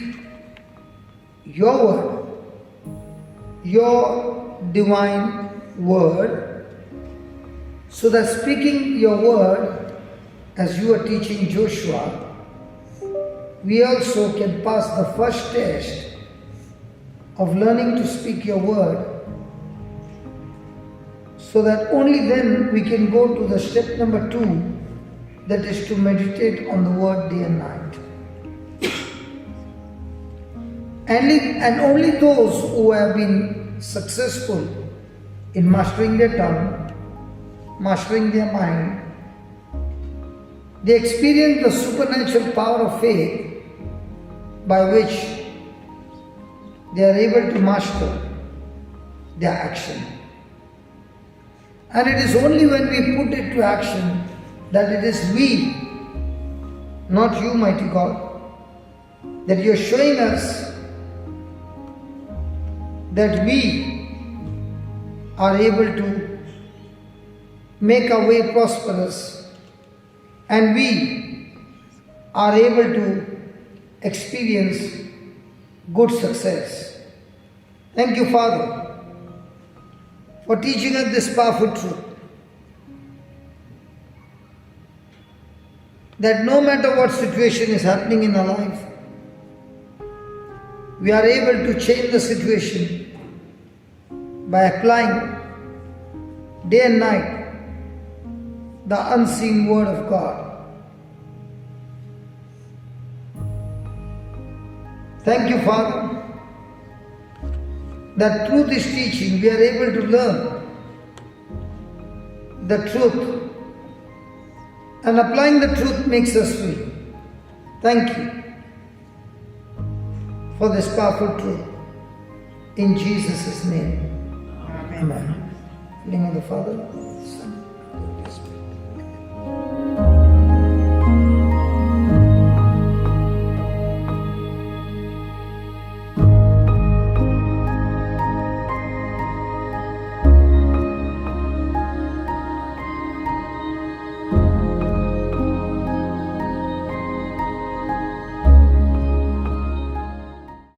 your word, your divine word, so that speaking your word, as you are teaching Joshua, we also can pass the first test of learning to speak your word, so that only then we can go to the step number 2, that is to meditate on the word day and night. And only those who have been successful in mastering their tongue, mastering their mind, they experience the supernatural power of faith by which they are able to master their action. And it is only when we put it to action that it is we, not you, mighty God, that you are showing us that we are able to make our way prosperous, and we are able to experience good success. Thank you, Father, for teaching us this powerful truth, that no matter what situation is happening in our life, we are able to change the situation by applying day and night the unseen word of God. Thank you, Father, that through this teaching we are able to learn the truth, and applying the truth makes us free. Thank you for this powerful truth. In Jesus' name. Amen. In the name of the Father, Son,